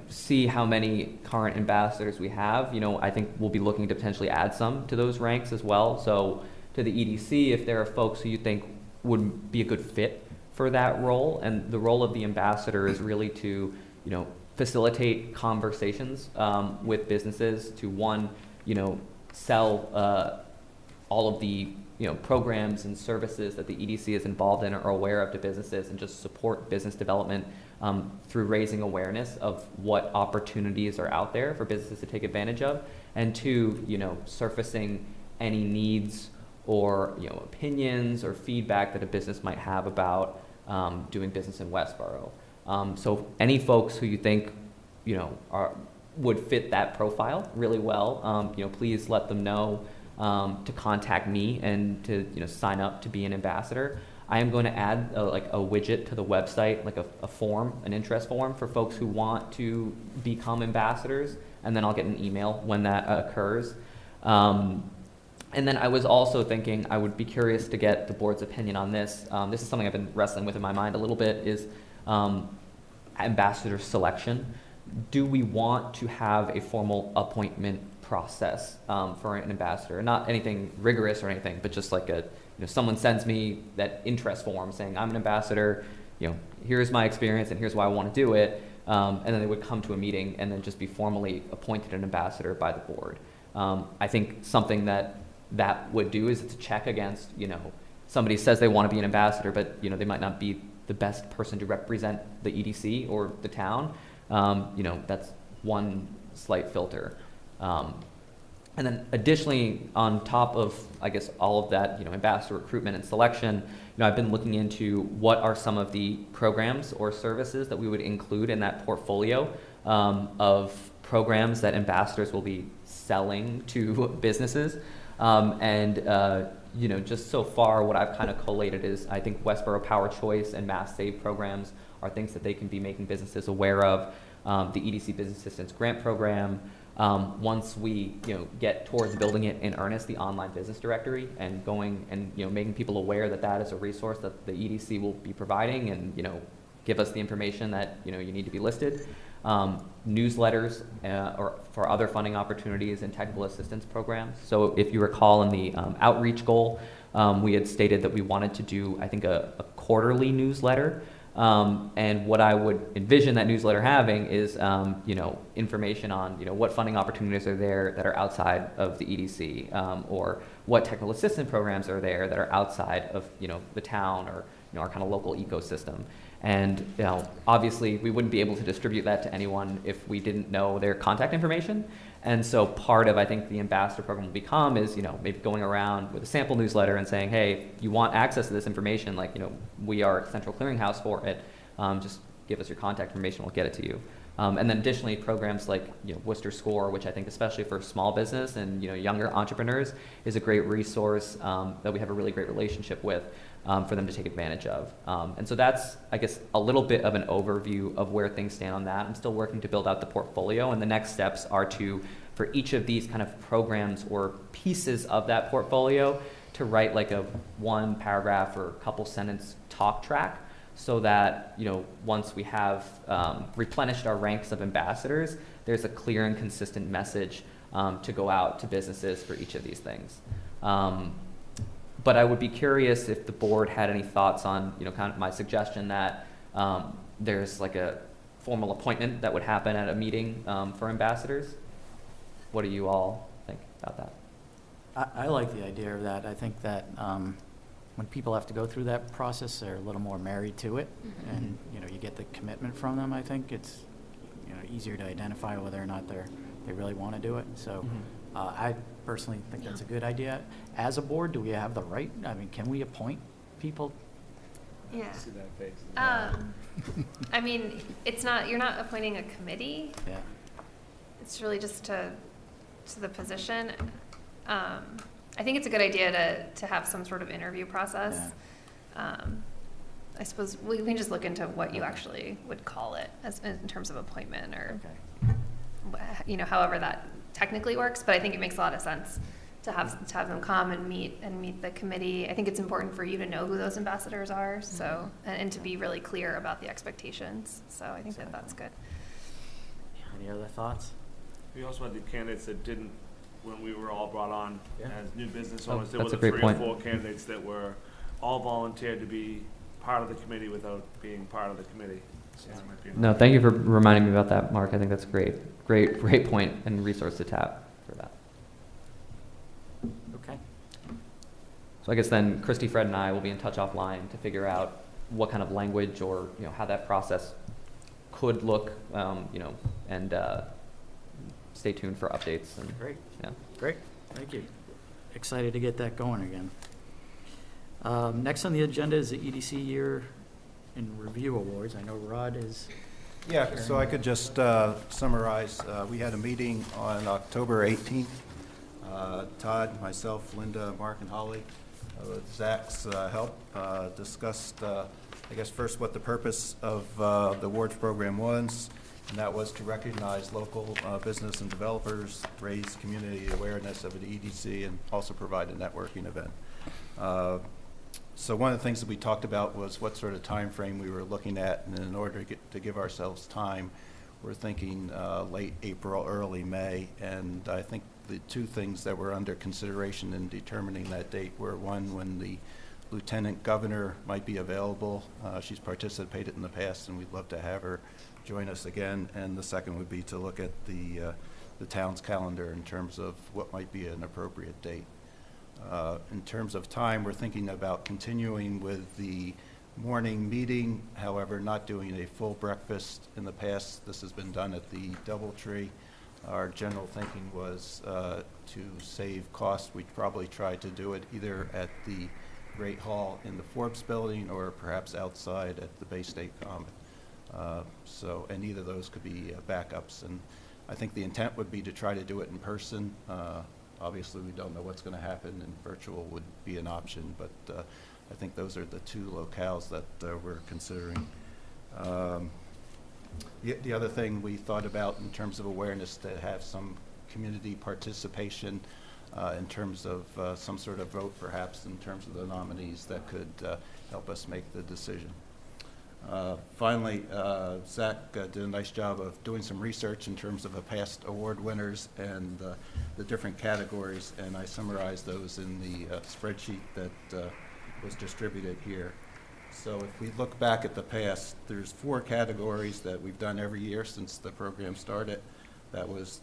see how many current ambassadors we have, I think we'll be looking to potentially add some to those ranks as well. So to the EDC, if there are folks who you think would be a good fit for that role, and the role of the ambassador is really to, facilitate conversations with businesses to, one, sell all of the programs and services that the EDC is involved in or are aware of to businesses, and just support business development through raising awareness of what opportunities are out there for businesses to take advantage of, and 2, surfacing any needs or opinions or feedback that a business might have about doing business in Westborough. So any folks who you think would fit that profile really well, please let them know to contact me and to sign up to be an ambassador. I am going to add a widget to the website, like a form, an interest form for folks who want to become ambassadors, and then I'll get an email when that occurs. And then I was also thinking I would be curious to get the board's opinion on this. This is something I've been wrestling with in my mind a little bit, is ambassador selection, do we want to have a formal appointment process for an ambassador? Not anything rigorous or anything, but just like someone sends me that interest form saying, I'm an ambassador, here's my experience and here's why I want to do it. And then they would come to a meeting and then just be formally appointed an ambassador by the board. I think something that would do is it's a check against, somebody says they want to be an ambassador, but, they might not be the best person to represent the EDC or the town. That's one slight filter. And then additionally, on top of, I guess, all of that, ambassador recruitment and selection, I've been looking into what are some of the programs or services that we would include in that portfolio of programs that ambassadors will be selling to businesses. Just so far, what I've kind of collated is I think Westborough Power Choice and Mass Save programs are things that they can be making businesses aware of. The EDC Business Assistance Grant Program. Once we get towards building it in earnest, the online business directory, and going and making people aware that that is a resource that the EDC will be providing, and give us the information that you need to be listed. Newsletters or for other funding opportunities and technical assistance programs. So if you recall in the outreach goal, we had stated that we wanted to do, I think, a quarterly newsletter. And what I would envision that newsletter having is, information on, what funding opportunities are there that are outside of the EDC, or what technical assistance programs are there that are outside of, the town or, our kind of local ecosystem. And, obviously we wouldn't be able to distribute that to anyone if we didn't know their contact information. And so part of, I think, the ambassador program will become is, maybe going around with a sample newsletter and saying, hey, if you want access to this information, like, we are a central clearinghouse for it. Just give us your contact information, we'll get it to you. And then additionally, programs like, Worcester Score, which I think especially for small business and, younger entrepreneurs is a great resource that we have a really great relationship with for them to take advantage of. And so that's, I guess, a little bit of an overview of where things stand on that. I'm still working to build out the portfolio, and the next steps are for each of these kind of programs or pieces of that portfolio to write like a one paragraph or couple sentence talk track, so that, once we have replenished our ranks of ambassadors, there's a clear and consistent message to go out to businesses for each of these things. But I would be curious if the board had any thoughts on, kind of my suggestion that there's like a formal appointment that would happen at a meeting for ambassadors. What do you all think about that? I like the idea of that. I think that when people have to go through that process, they're a little more married to it, and you get the commitment from them. I think it's easier to identify whether or not they really want to do it. So I personally think that's a good idea. As a board, do we have the right? I mean, can we appoint people? Yeah. See that face. I mean, you're not appointing a committee. Yeah. It's really just to the position. I think it's a good idea to have some sort of interview process. Yeah. I suppose we can just look into what you actually would call it in terms of appointment, or however that technically works. But I think it makes a lot of sense to have them come and meet the committee. I think it's important for you to know who those ambassadors are, so and to be really clear about the expectations. So I think that's good. Any other thoughts? We also had the candidates that didn't, when we were all brought on as new business owners, there that's were a great 3 point. or 4 candidates that were all volunteered to be part of the committee without being part of the committee. So that might be No, thank you for reminding me about that, Mark. I think that's great point and resource to tap for that. Okay. So I guess then Christy, Fred, and I will be in touch offline to figure out what kind of language or how that process could look, and stay tuned for updates. And, Great. Yeah. Great. Thank you. Excited to get that going again. Next on the agenda is the EDC Year in Review Awards. I know Rod is. Yeah, so I could just summarize. We had a meeting on October 18th. Todd, myself, Linda, Mark, and Holly, with Zach's help, discussed, I guess, first what the purpose of the awards program was, and that was to recognize local business and developers, raise community awareness of the EDC, and also provide a networking event. So one of the things that we talked about was what sort of time frame we were looking at, and in order to give ourselves time, we're thinking late April, early May, and I think the two things that were under consideration in determining that date were, one, when the Lieutenant Governor might be available. She's participated in the past, and we'd love to have her join us again, and the second would be to look at the town's calendar in terms of what might be an appropriate date. In terms of time, we're thinking about continuing with the morning meeting, however, not doing a full breakfast. In the past, this has been done at the DoubleTree. Our general thinking was to save costs. We'd probably try to do it either at the Great Hall in the Forbes building or perhaps outside at the Bay State Common. And either of those could be backups. And I think the intent would be to try to do it in person. Obviously, we don't know what's going to happen, and virtual would be an option, but I think those are the two locales that we're considering. The other thing we thought about in terms of awareness, to have some community participation in terms of some sort of vote, perhaps, in terms of the nominees that could help us make the decision. Finally, Zach did a nice job of doing some research in terms of the past award winners and the different categories, and I summarized those in the spreadsheet that was distributed here. So if we look back at the past, there's 4 categories that we've done every year since the program started. That was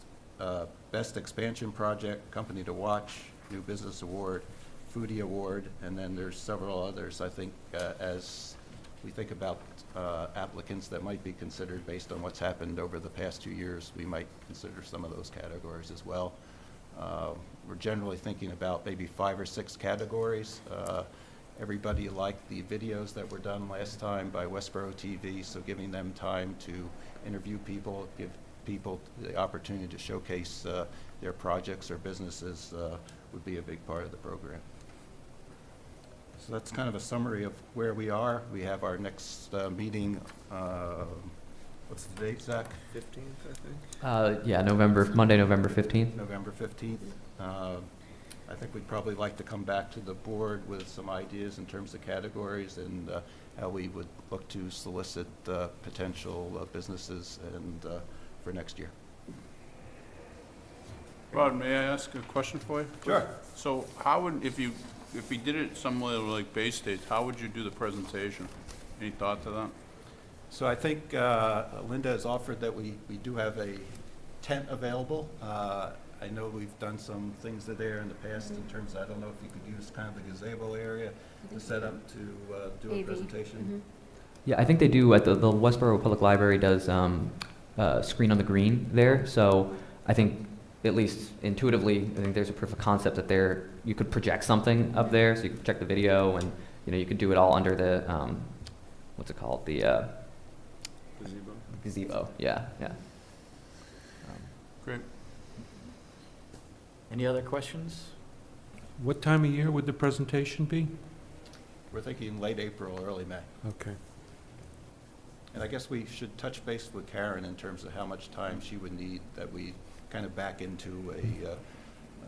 Best Expansion Project, Company to Watch, New Business Award, Foodie Award, and then there's several others. I think as we think about applicants that might be considered based on what's happened over the past 2 years, we might consider some of those categories as well. We're generally thinking about maybe 5 or 6 categories. Everybody liked the videos that were done last time by Westborough TV, so giving them time to interview people, give people the opportunity to showcase their projects or businesses would be a big part of the program. So that's kind of a summary of where we are. We have our next meeting, what's the date, Zach? 15th, I think? Yeah, Monday, November 15th. November 15th. I think we'd probably like to come back to the board with some ideas in terms of categories and how we would look to solicit potential businesses and for next year. Rod, may I ask a question for you? Sure. So how would, if we did it somewhere like Bay State, how would you do the presentation? Any thought to that? So I think Linda has offered that we do have a tent available. I know we've done some things there in the past in terms of, I don't know if you could use kind of the gazebo area to set up to do a presentation. Yeah, I think they do at the Westborough Public Library does Screen on the Green there. So I think, at least intuitively, I think there's a proof of concept that you could project something up there, so you could project the video, and you could do it all under the what's it called, the Gazebo. Gazebo. Yeah. Great. Any other questions? What time of year would the presentation be? We're thinking late April, early May. Okay. And I guess we should touch base with Karen in terms of how much time she would need that we kind of back into when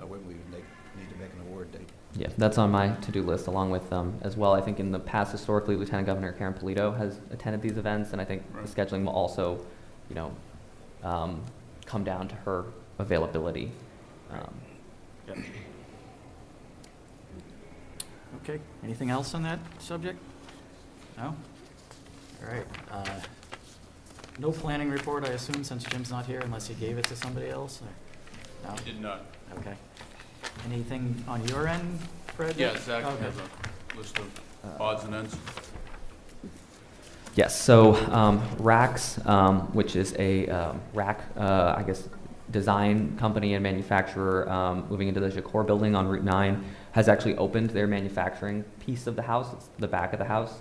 we would need to make an award date. Yeah, that's on my to-do list, along with as well. I think in the past, historically, Lieutenant Governor Karen Polito has attended these events, and I think the scheduling will also, come down to her availability. Yep. Okay, anything else on that subject? No? All right. No planning report, I assume, since Jim's not here, unless he gave it to somebody else? Or? No? He did not. Okay. Anything on your end, Fred? Yeah, Zach Okay. has a list of odds and ends. Yes, so Rax, which is a rack, I guess, design company and manufacturer moving into the Jacor building on Route 9, has actually opened their manufacturing piece of the house. It's the back of the house.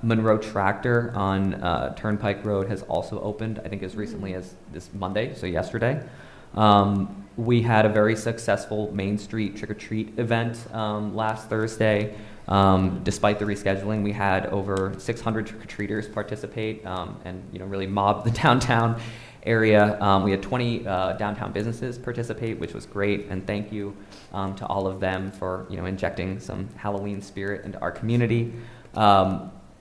Monroe Tractor on Turnpike Road has also opened, I think as recently as this Monday, so yesterday. We had a very successful Main Street trick-or-treat event last Thursday. Despite the rescheduling, we had over 600 trick-or-treaters participate and really mob the downtown area. We had 20 downtown businesses participate, which was great, and thank you to all of them for injecting some Halloween spirit into our community.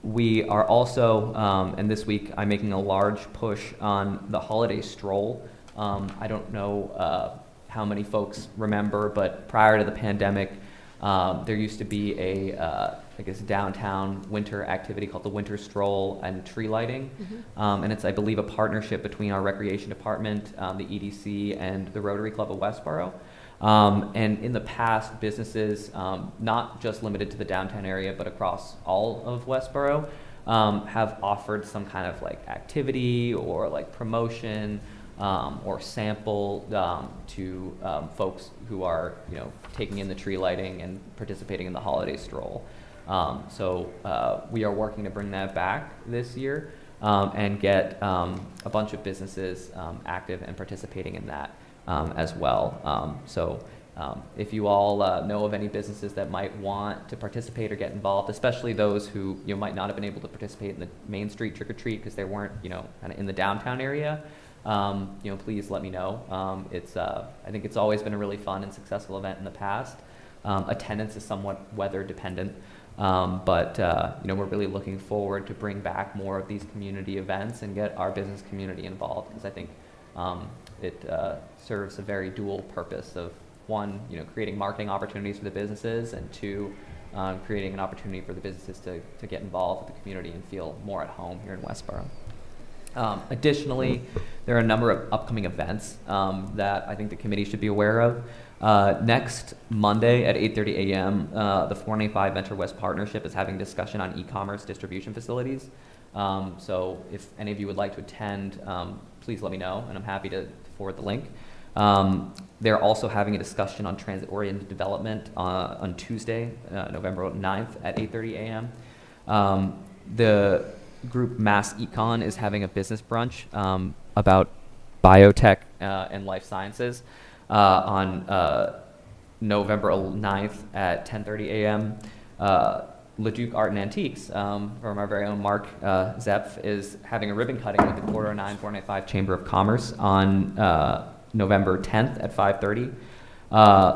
We are also, and this week I'm making a large push on the holiday stroll. I don't know how many folks remember, but prior to the pandemic, there used to be a downtown winter activity called the Winter Stroll and tree lighting. And it's, I believe, a partnership between our recreation department, the EDC, and the Rotary Club of Westborough. And in the past, businesses, not just limited to the downtown area, but across all of Westborough, have offered some kind of activity or promotion or sample to folks who are taking in the tree lighting and participating in the holiday stroll. So we are working to bring that back this year and get a bunch of businesses active and participating in that as well. So if you all know of any businesses that might want to participate or get involved, especially those who might not have been able to participate in the Main Street trick-or-treat because they weren't kind of in the downtown area, please let me know. I think it's always been a really fun and successful event in the past. Attendance is somewhat weather dependent, but we're really looking forward to bring back more of these community events and get our business community involved, because I think it serves a very dual purpose of, one, creating marketing opportunities for the businesses, and two, creating an opportunity for the businesses to get involved with the community and feel more at home here in Westborough. Additionally, there are a number of upcoming events that I think the committee should be aware of. Next Monday at 8:30 a.m., the 495 Venture West Partnership is having a discussion on e-commerce distribution facilities. So if any of you would like to attend, please let me know, and I'm happy to forward the link. They're also having a discussion on transit-oriented development on Tuesday, November 9th at 8:30 a.m. The group Mass Econ is having a business brunch about biotech and life sciences on November 9th at 10:30 a.m. Leduc Art and Antiques, from our very own Mark Zepf, is having a ribbon cutting with the Quarter 9 495 Chamber of Commerce on November 10th at 5:30.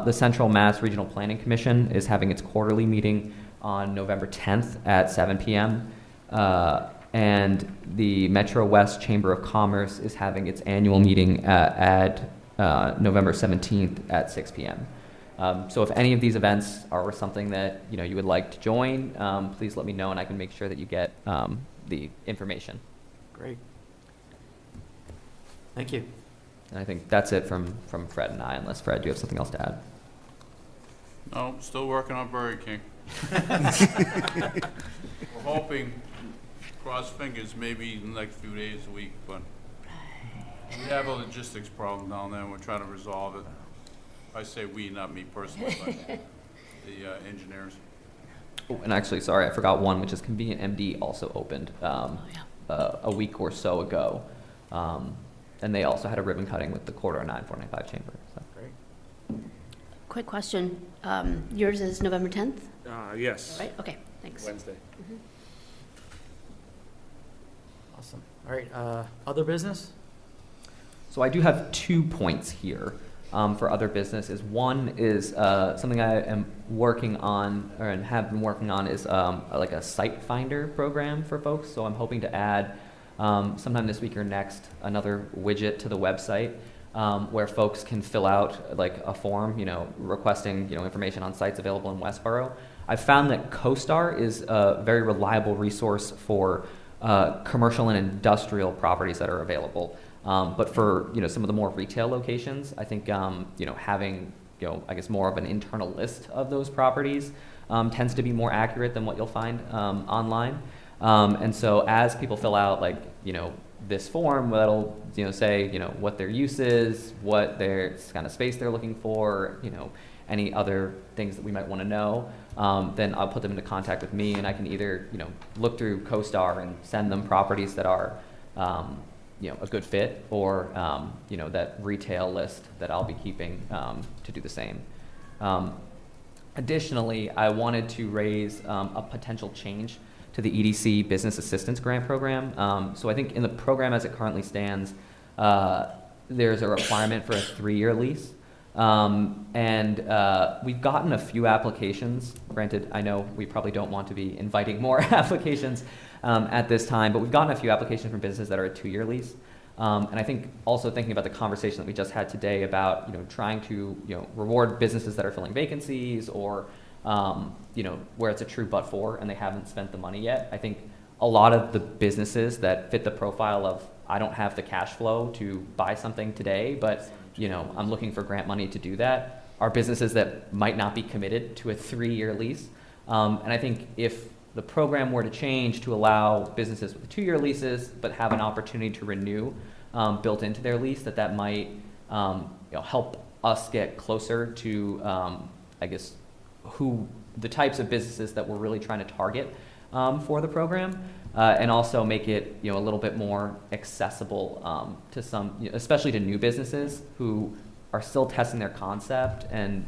The Central Mass Regional Planning Commission is having its quarterly meeting on November 10th at 7 p.m. And the Metro West Chamber of Commerce is having its annual meeting at November 17th at 6 p.m. So if any of these events are something that you would like to join, please let me know, and I can make sure that you get the information. Great. Thank you. And I think that's it from Fred and I, unless Fred, do you have something else to add? No, still working on Burger King. We're hoping, cross fingers, maybe in the next few days, a week, but we have a logistics problem down there, and we're trying to resolve it. I say we, not me personally, but the engineers. Oh, and actually, sorry, I forgot one, which is Convenient MD also opened a week or so ago. And they also had a ribbon cutting with the Quarter 9 495 Chamber. So. Great. Quick question. Yours is November 10th? Yes. All right, okay, thanks. Wednesday. Awesome. All right, other business? So I do have 2 points here for other businesses. One is something I am working on, and have been working on, is like a site finder program for folks. So I'm hoping to add sometime this week or next another widget to the website where folks can fill out like a form, requesting information on sites available in Westborough. I've found that CoStar is a very reliable resource for commercial and industrial properties that are available. But for some of the more retail locations, I think having I guess more of an internal list of those properties tends to be more accurate than what you'll find online. And so as people fill out this form, that'll say what their use is, what their kind of space they're looking for, any other things that we might want to know, then I'll put them into contact with me, and I can either look through CoStar and send them properties that are a good fit, or that retail list that I'll be keeping to do the same. Additionally, I wanted to raise a potential change to the EDC Business Assistance Grant Program. So I think in the program as it currently stands, there's a requirement for a 3-year lease. We've gotten a few applications. Granted, I know we probably don't want to be inviting more applications at this time, but we've gotten a few applications from businesses that are a 2-year lease. And I think also thinking about the conversation that we just had today about, trying to, reward businesses that are filling vacancies or, where it's a true but for and they haven't spent the money yet. I think a lot of the businesses that fit the profile of, I don't have the cash flow to buy something today, but, I'm looking for grant money to do that, are businesses that might not be committed to a 3-year lease. And I think if the program were to change to allow businesses with 2-year leases but have an opportunity to renew built into their lease, that might help us get closer to, I guess, who the types of businesses that we're really trying to target for the program, and also make it a little bit more accessible to some, especially to new businesses who are still testing their concept and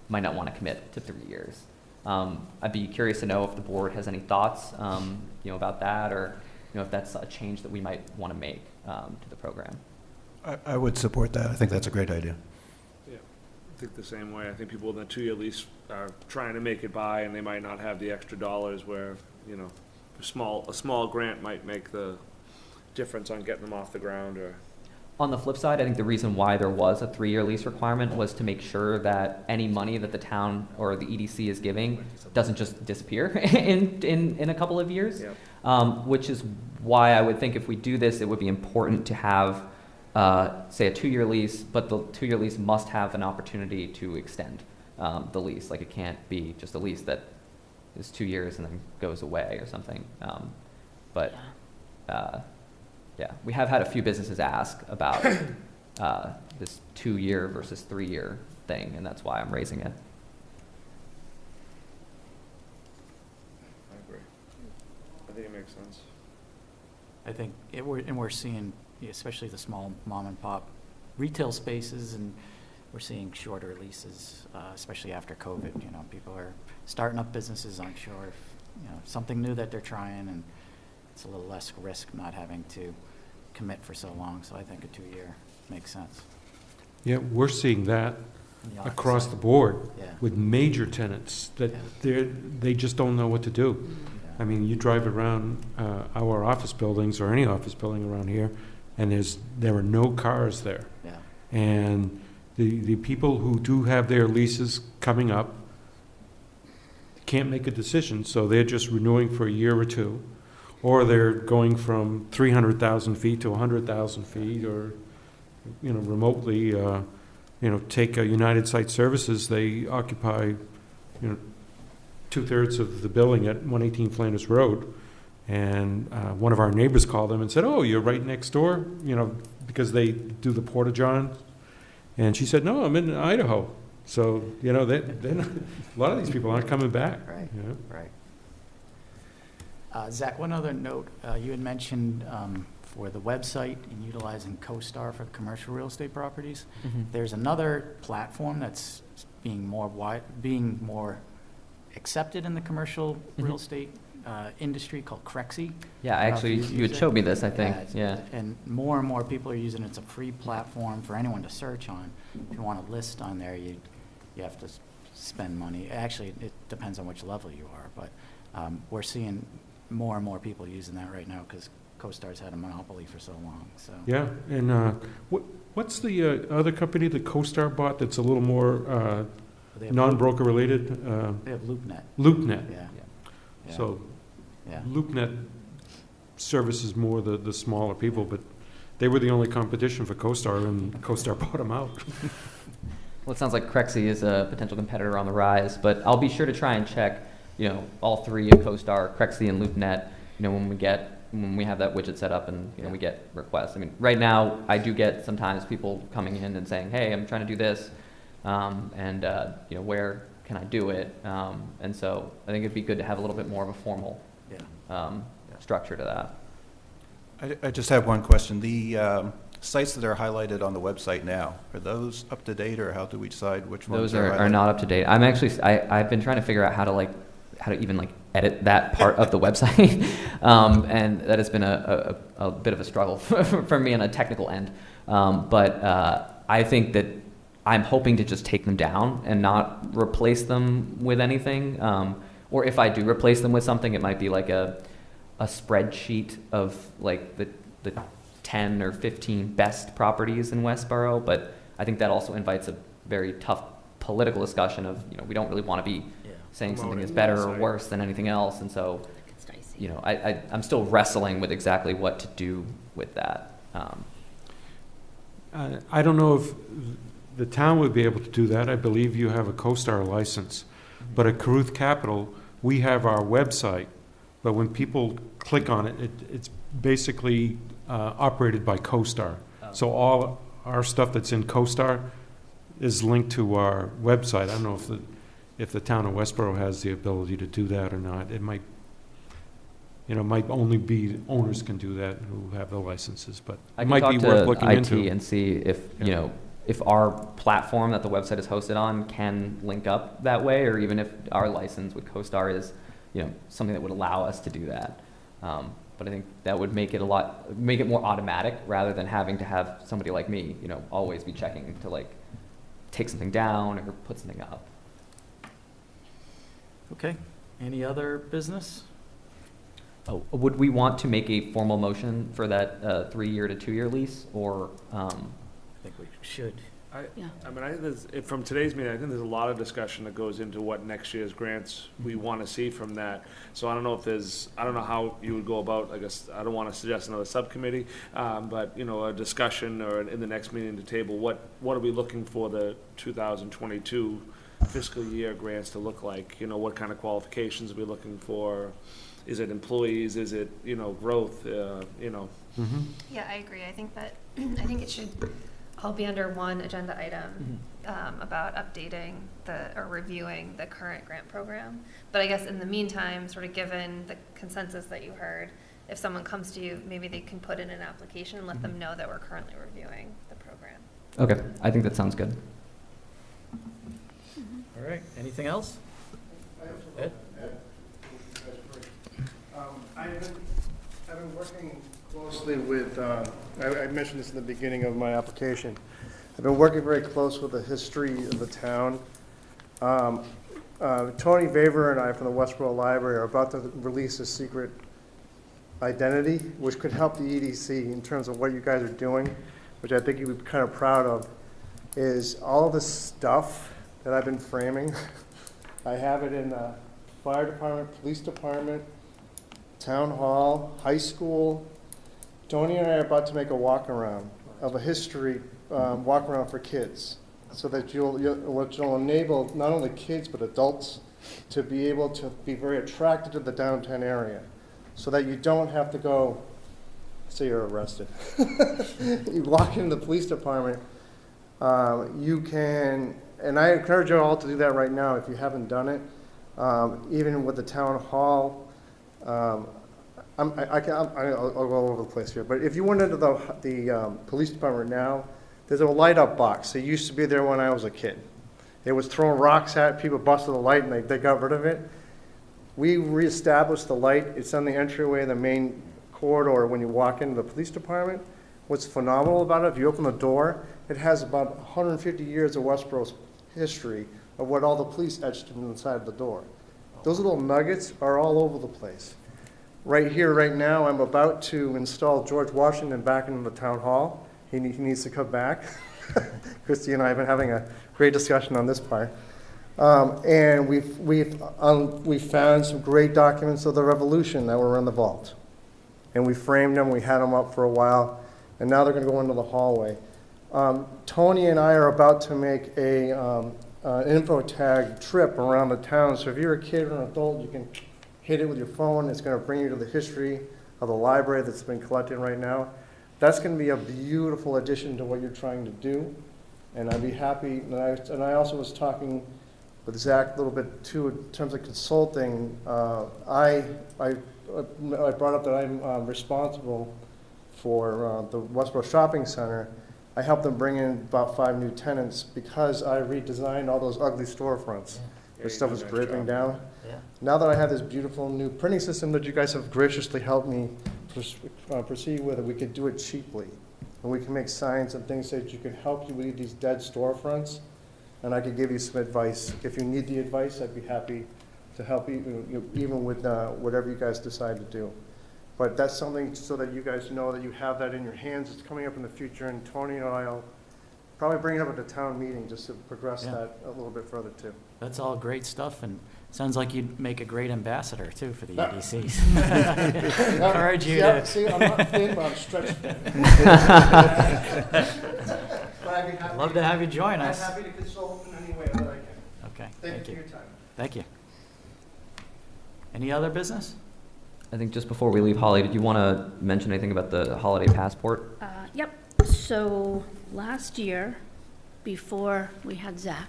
might not want to commit to 3 years. I'd be curious to know if the board has any thoughts, about that, or if that's a change that we might want to make to the program. I would support that. I think that's a great idea. Yeah, I think the same way. I think people in a 2-year lease are trying to make it by, and they might not have the extra dollars where, a small grant might make the difference on getting them off the ground. Or on the flip side, I think the reason why there was a 3-year lease requirement was to make sure that any money that the town or the EDC is giving doesn't just disappear in a couple of years. Yeah. Which is why I would think if we do this, it would be important to have, say, a 2-year lease, but the 2-year lease must have an opportunity to extend the lease. Like, it can't be just a lease that is 2 years and then goes away or something. Yeah, we have had a few businesses ask about this 2-year versus 3-year thing, and that's why I'm raising it. I agree. I think it makes sense. I think we're seeing, especially the small mom and pop retail spaces, and we're seeing shorter leases, especially after COVID. People are starting up businesses unsure if, something new that they're trying, and it's a little less risk not having to commit for so long. So I think a 2-year makes sense. Yeah, we're seeing that The across opposite. the board Yeah. with major tenants that they just don't know what to do. I mean, you drive around our office buildings or any office building around here, and there are no cars there. Yeah. And the people who do have their leases coming up can't make a decision, so they're just renewing for a year or two, or they're going from 300,000 feet to 100,000 feet, or remotely, take United Site Services. They occupy 2/3 of the building at 118 Flanders Road, and one of our neighbors called them and said, "Oh, you're right next door," because they do the porta johns, and she said, "No, I'm in Idaho." So then a lot of these people aren't coming back. Right. Right. Zach, one other note. You had mentioned for the website and utilizing CoStar for commercial real estate properties. Mm-hmm. There's another platform that's being more accepted in the commercial real estate industry called Crexy. Yeah, actually, you had showed me this, I think. Yeah. And more people are using it. It's a free platform for anyone to search on. If you want to list on there, you have to spend money. Actually, it depends on which level you are, but we're seeing more and more people using that right now because CoStar's had a monopoly for so long. So Yeah, and what's the other company that CoStar bought that's a little more they have non-broker related? They have LoopNet. LoopNet. Yeah. So Yeah. LoopNet services more the smaller people, but they were the only competition for CoStar, and CoStar bought them out. Well, it sounds like Crexy is a potential competitor on the rise, but I'll be sure to try and check, all three of CoStar, Crexy, and LoopNet, when we have that widget set up and we get requests. I mean, right now I do get sometimes people coming in and saying, "Hey, I'm trying to do this, and where can I do it?" And so I think it'd be good to have a little bit more of a formal structure to that. I just have one question. The sites that are highlighted on the website now, are those up to date, or how do we decide which ones Those are highlighted? not up to date. I've been trying to figure out how to even edit that part of the website. And that has been a bit of a struggle for me on a technical end. But I think that I'm hoping to just take them down and not replace them with anything. Or if I do replace them with something, it might be like a spreadsheet of like the 10 or 15 best properties in Westborough. But I think that also invites a very tough political discussion of, we don't really want to be saying something is better or worse than anything else. And so, I'm still wrestling with exactly what to do with that. I don't know if the town would be able to do that. I believe you have a CoStar license. But at Caruth Capital, we have our website, but when people click on it, it's basically operated by CoStar. So all our stuff that's in CoStar is linked to our website. I don't know if the town of Westborough has the ability to do that or not. It might, might only be owners can do that who have the licenses, but it might be worth looking into. IT and see if, if our platform that the website is hosted on can link up that way, or even if our license with CoStar is, something that would allow us to do that. But I think that would make it more automatic rather than having to have somebody like me, always be checking to like take something down or put something up. Okay, any other business? Oh, would we want to make a formal motion for that 3-year to 2-year lease, or? I think we should. I mean, I think from today's meeting, I think there's a lot of discussion that goes into what next year's grants we want to see from that. So I don't know I don't know how you would go about, I guess, I don't want to suggest another subcommittee, but, a discussion or in the next meeting to table, what are we looking for the 2022 fiscal year grants to look like? What kind of qualifications are we looking for? Is it employees? Is it, growth? Mm-hmm. Yeah, I agree. I think it should all be under one agenda item about updating or reviewing the current grant program. But I guess in the meantime, sort of given the consensus that you heard, if someone comes to you, maybe they can put in an application and let them know that we're currently reviewing the program. Okay, I think that sounds good. All right, anything else? Ed? I've been working closely with, I mentioned this in the beginning of my application. I've been working very close with the history of the town. Tony Vaver and I from the Westborough Library are about to release a secret identity, which could help the EDC in terms of what you guys are doing, which I think you would be kind of proud of, is all the stuff that I've been framing. I have it in the fire department, police department, town hall, high school. Tony and I are about to make a walk around of a history walk around for kids, so that you'll enable not only kids but adults to be able to be very attracted to the downtown area, so that you don't have to go, say you're arrested. You walk into the police department, you can, and I encourage you all to do that right now if you haven't done it, even with the town hall. I'll go over the place here, but if you went into the police department now, there's a light up box. It used to be there when I was a kid. It was throwing rocks at people, busted the light, and they got rid of it. We reestablished the light. It's on the entryway, the main corridor when you walk into the police department. What's phenomenal about it, if you open the door, it has about 150 years of Westborough's history of what all the police etched inside the door. Those little nuggets are all over the place. Right here, right now, I'm about to install George Washington back into the town hall. He needs to come back. Christy and I have been having a great discussion on this part. And we've found some great documents of the Revolution that were in the vault. And we framed them, we had them up for a while, and now they're gonna go into the hallway. Tony and I are about to make an info tag trip around the town, so if you're a kid or an adult, you can hit it with your phone. It's going to bring you to the history of the library that's been collected right now. That's going to be a beautiful addition to what you're trying to do, and I'd be happy. And I also was talking with Zach a little bit too in terms of consulting. I brought up that I'm responsible for the Westborough Shopping Center. I helped them bring in about 5 new tenants because I redesigned all those ugly storefronts. This stuff was breaking down. Yeah. Now that I have this beautiful new printing system that you guys have graciously helped me proceed with, we could do it cheaply. And we can make signs and things that you can help you with these dead storefronts. And I could give you some advice. If you need the advice, I'd be happy to help you, even with whatever you guys decide to do. But that's something so that you guys know that you have that in your hands. It's coming up in the future, and Tony and I will probably bring it up at the town meeting just to progress that a little bit further too. That's all great stuff, and sounds like you'd make a great ambassador too for the EDCs. Encourage you to. See, I'm not thin, but I'm stretched thin. I'd love to have you join us. I'm happy to consult in any way that I can. Okay, Thank you for your time. Thank you. Any other business? I think just before we leave, Holly, did you want to mention anything about the holiday passport? Yep. So last year, before we had Zach,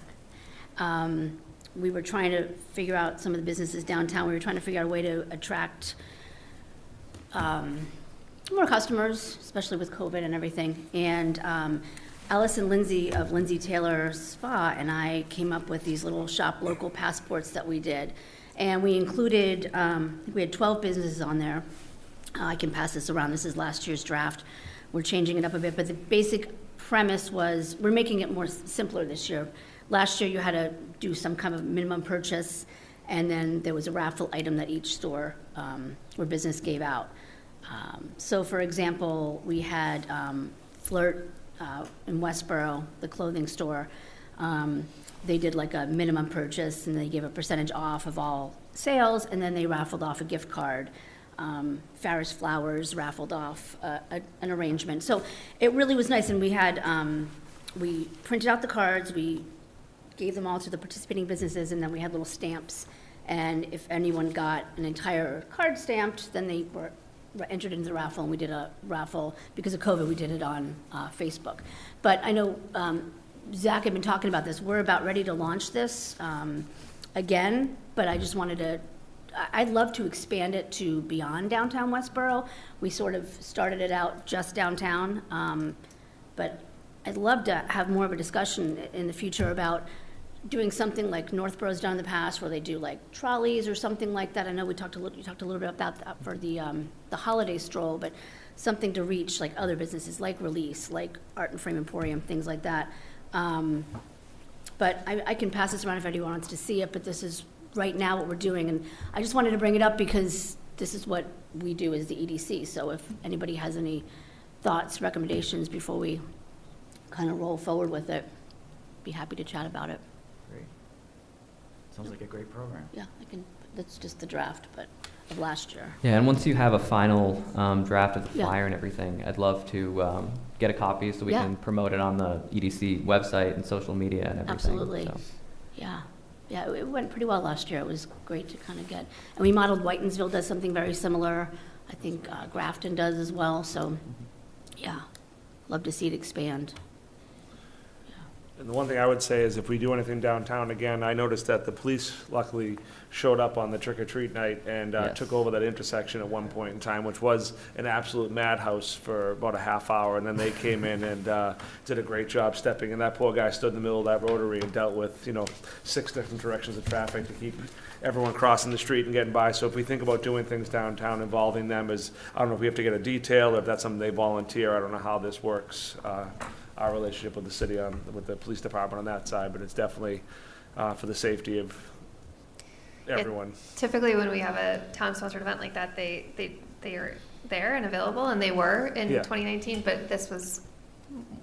we were trying to figure out some of the businesses downtown. We were trying to figure out a way to attract more customers, especially with COVID and everything. And Alice and Lindsay of Lindsay Taylor Spa and I came up with these little shop local passports that we did. And we included, we had 12 businesses on there. I can pass this around. This is last year's draft. We're changing it up a bit, but the basic premise was we're making it more simpler this year. Last year you had to do some kind of minimum purchase, and then there was a raffle item that each store or business gave out. So for example, we had Flirt in Westborough, the clothing store. They did like a minimum purchase, and they gave a percentage off of all sales, and then they raffled off a gift card. Farris Flowers raffled off an arrangement. So it really was nice, and we had, we printed out the cards, we gave them all to the participating businesses, and then we had little stamps. And if anyone got an entire card stamped, then they were entered into the raffle, and we did a raffle. Because of COVID, we did it on Facebook. But I know Zach had been talking about this. We're about ready to launch this again, but I just wanted to, I'd love to expand it to beyond downtown Westborough. We sort of started it out just downtown, but I'd love to have more of a discussion in the future about doing something like Northborough's done in the past, where they do like trolleys or something like that. I know you talked a little bit about that for the holiday stroll, but something to reach like other businesses like Release, like Art and Frame Emporium, things like that. But I can pass this around if anyone wants to see it, but this is right now what we're doing. And I just wanted to bring it up because this is what we do as the EDC. So if anybody has any thoughts, recommendations before we kind of roll forward with it, be happy to chat about it. Great. Sounds like a great program. Yeah, that's just the draft, but of last year. Yeah, and once you have a final draft of the Yeah. flyer and everything, I'd love to get a copy so we Yeah. can promote it on the EDC website and social media and everything. Absolutely. So. Yeah. Yeah, it went pretty well last year. It was great to kind of get, and we modeled Whitensville does something very similar. I think Grafton does as well, so yeah, love to see it expand. And the one thing I would say is if we do anything downtown again, I noticed that the police luckily showed up on the trick or treat night and Yes. took over that intersection at one point in time, which was an absolute madhouse for about a half hour. And then they came in and did a great job stepping. And that poor guy stood in the middle of that rotary and dealt with, 6 different directions of traffic to keep everyone crossing the street and getting by. So if we think about doing things downtown, involving them as, I don't know if we have to get a detail or if that's something they volunteer. I don't know how this works. Our relationship with the city with the police department on that side, but it's definitely for the safety of everyone. Typically, when we have a town-sponsored event like that, they are there and available, and they were in 2019, but this was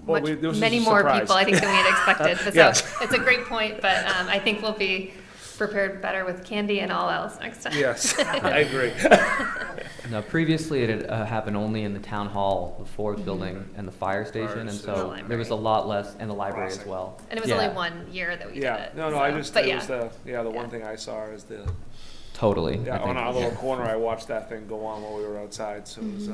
many more people, I think, than we had expected. But Yes. So it's a great point, but I think we'll be prepared better with candy and all else next time. Yes, I agree. Now, previously it had happened only in the town hall, the Forbes building, and the fire station, and The so library. there was a lot less, and the library as well. And it was only 1 year that we did it. No, so. I just, But it yeah. was the one thing I saw is the, Totally. yeah, I think. on our little corner, I watched that thing go on while we were outside, so it was,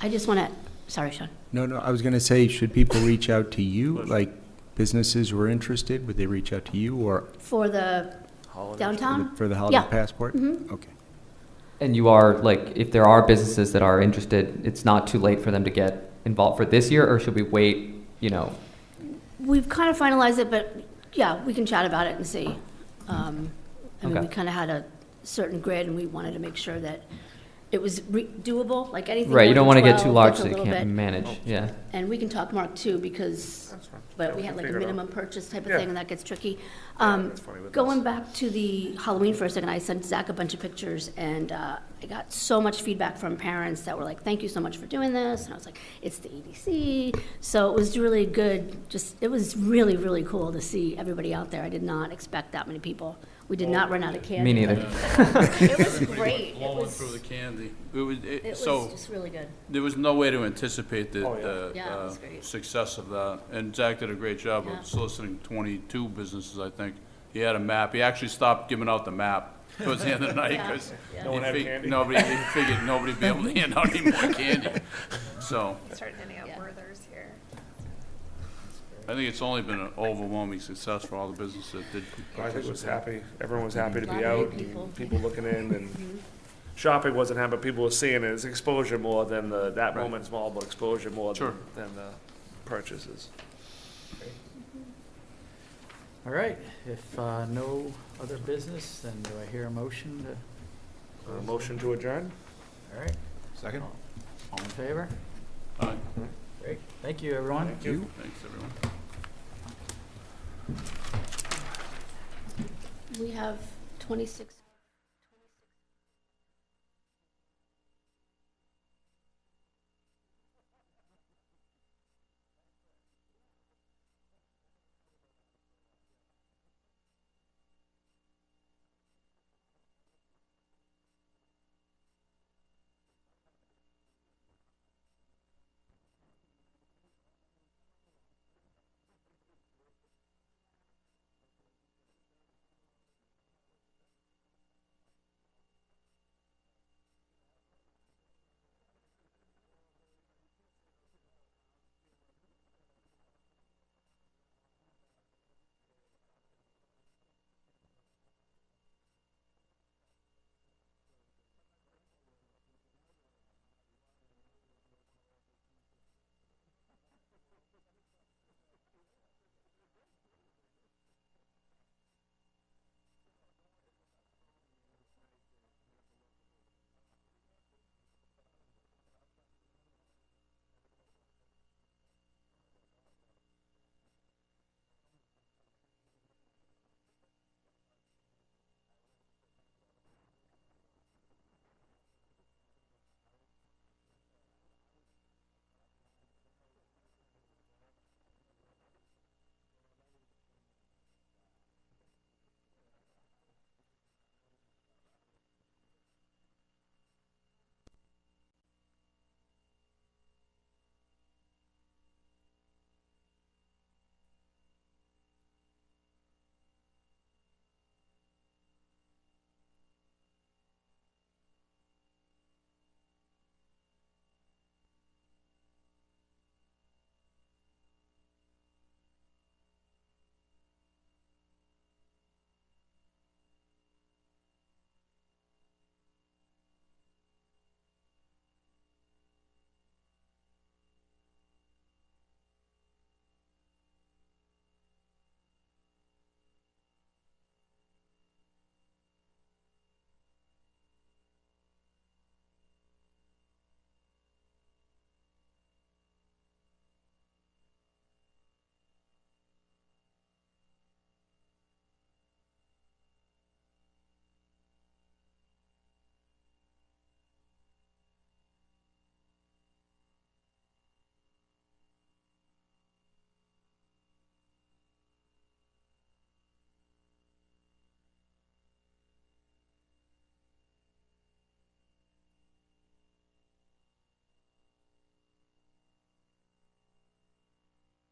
I just want to, sorry, Sean. No, I was going to say, should people reach out to you, like businesses who are interested, would they reach out to you or For the downtown? for the holiday Yeah. passport? Mhm. Okay. And you are, like, if there are businesses that are interested, it's not too late for them to get involved for this year, or should we wait, We've kind of finalized it, but yeah, we can chat about it and see. I mean, Okay. we kind of had a certain grid, and we wanted to make sure that it was doable, like anything. Right, you more don't than want to get 12 too large gets a so you little can't bit- manage, yeah. And we can talk Mark too, because, That's fine. but Yeah, we can had like a figure it out. minimum purchase type of Yeah. thing, and that gets tricky. That's funny with Going this. back to the Halloween for a second, I sent Zach a bunch of pictures, and I got so much feedback from parents that were like, thank you so much for doing this, and I was like, it's the EDC, so it was really good, it was really, really cool to see everybody out there. I did not expect that many people. We did not run out of candy. Me neither. It was great. It Blowing was, through the candy. it was So, just really good. there was no way to anticipate Oh, yeah. the Yeah, it was great. success of that. And Zach did a great job Yeah. of soliciting 22 businesses, I think. He had a map. He actually stopped giving out the map towards the end of the night, Yeah. because Yeah. No one had candy. he figured nobody'd be able to hand out any more candy. So, Start handing out Yeah. Werthers here. I think it's only been an overwhelming success for all the businesses that did. I think it was happy. Everyone was happy to Lot be of out, people. and people looking in, and shopping wasn't happening, but people were seeing it. It's exposure more than that Right. moment's more about exposure more Sure. than purchases. All right, if no other business, then do I hear a motion to, Motion to adjourn? all right, Second? all in favor? Aye. Great, thank you, everyone. Thank you. Thanks, everyone. We have 26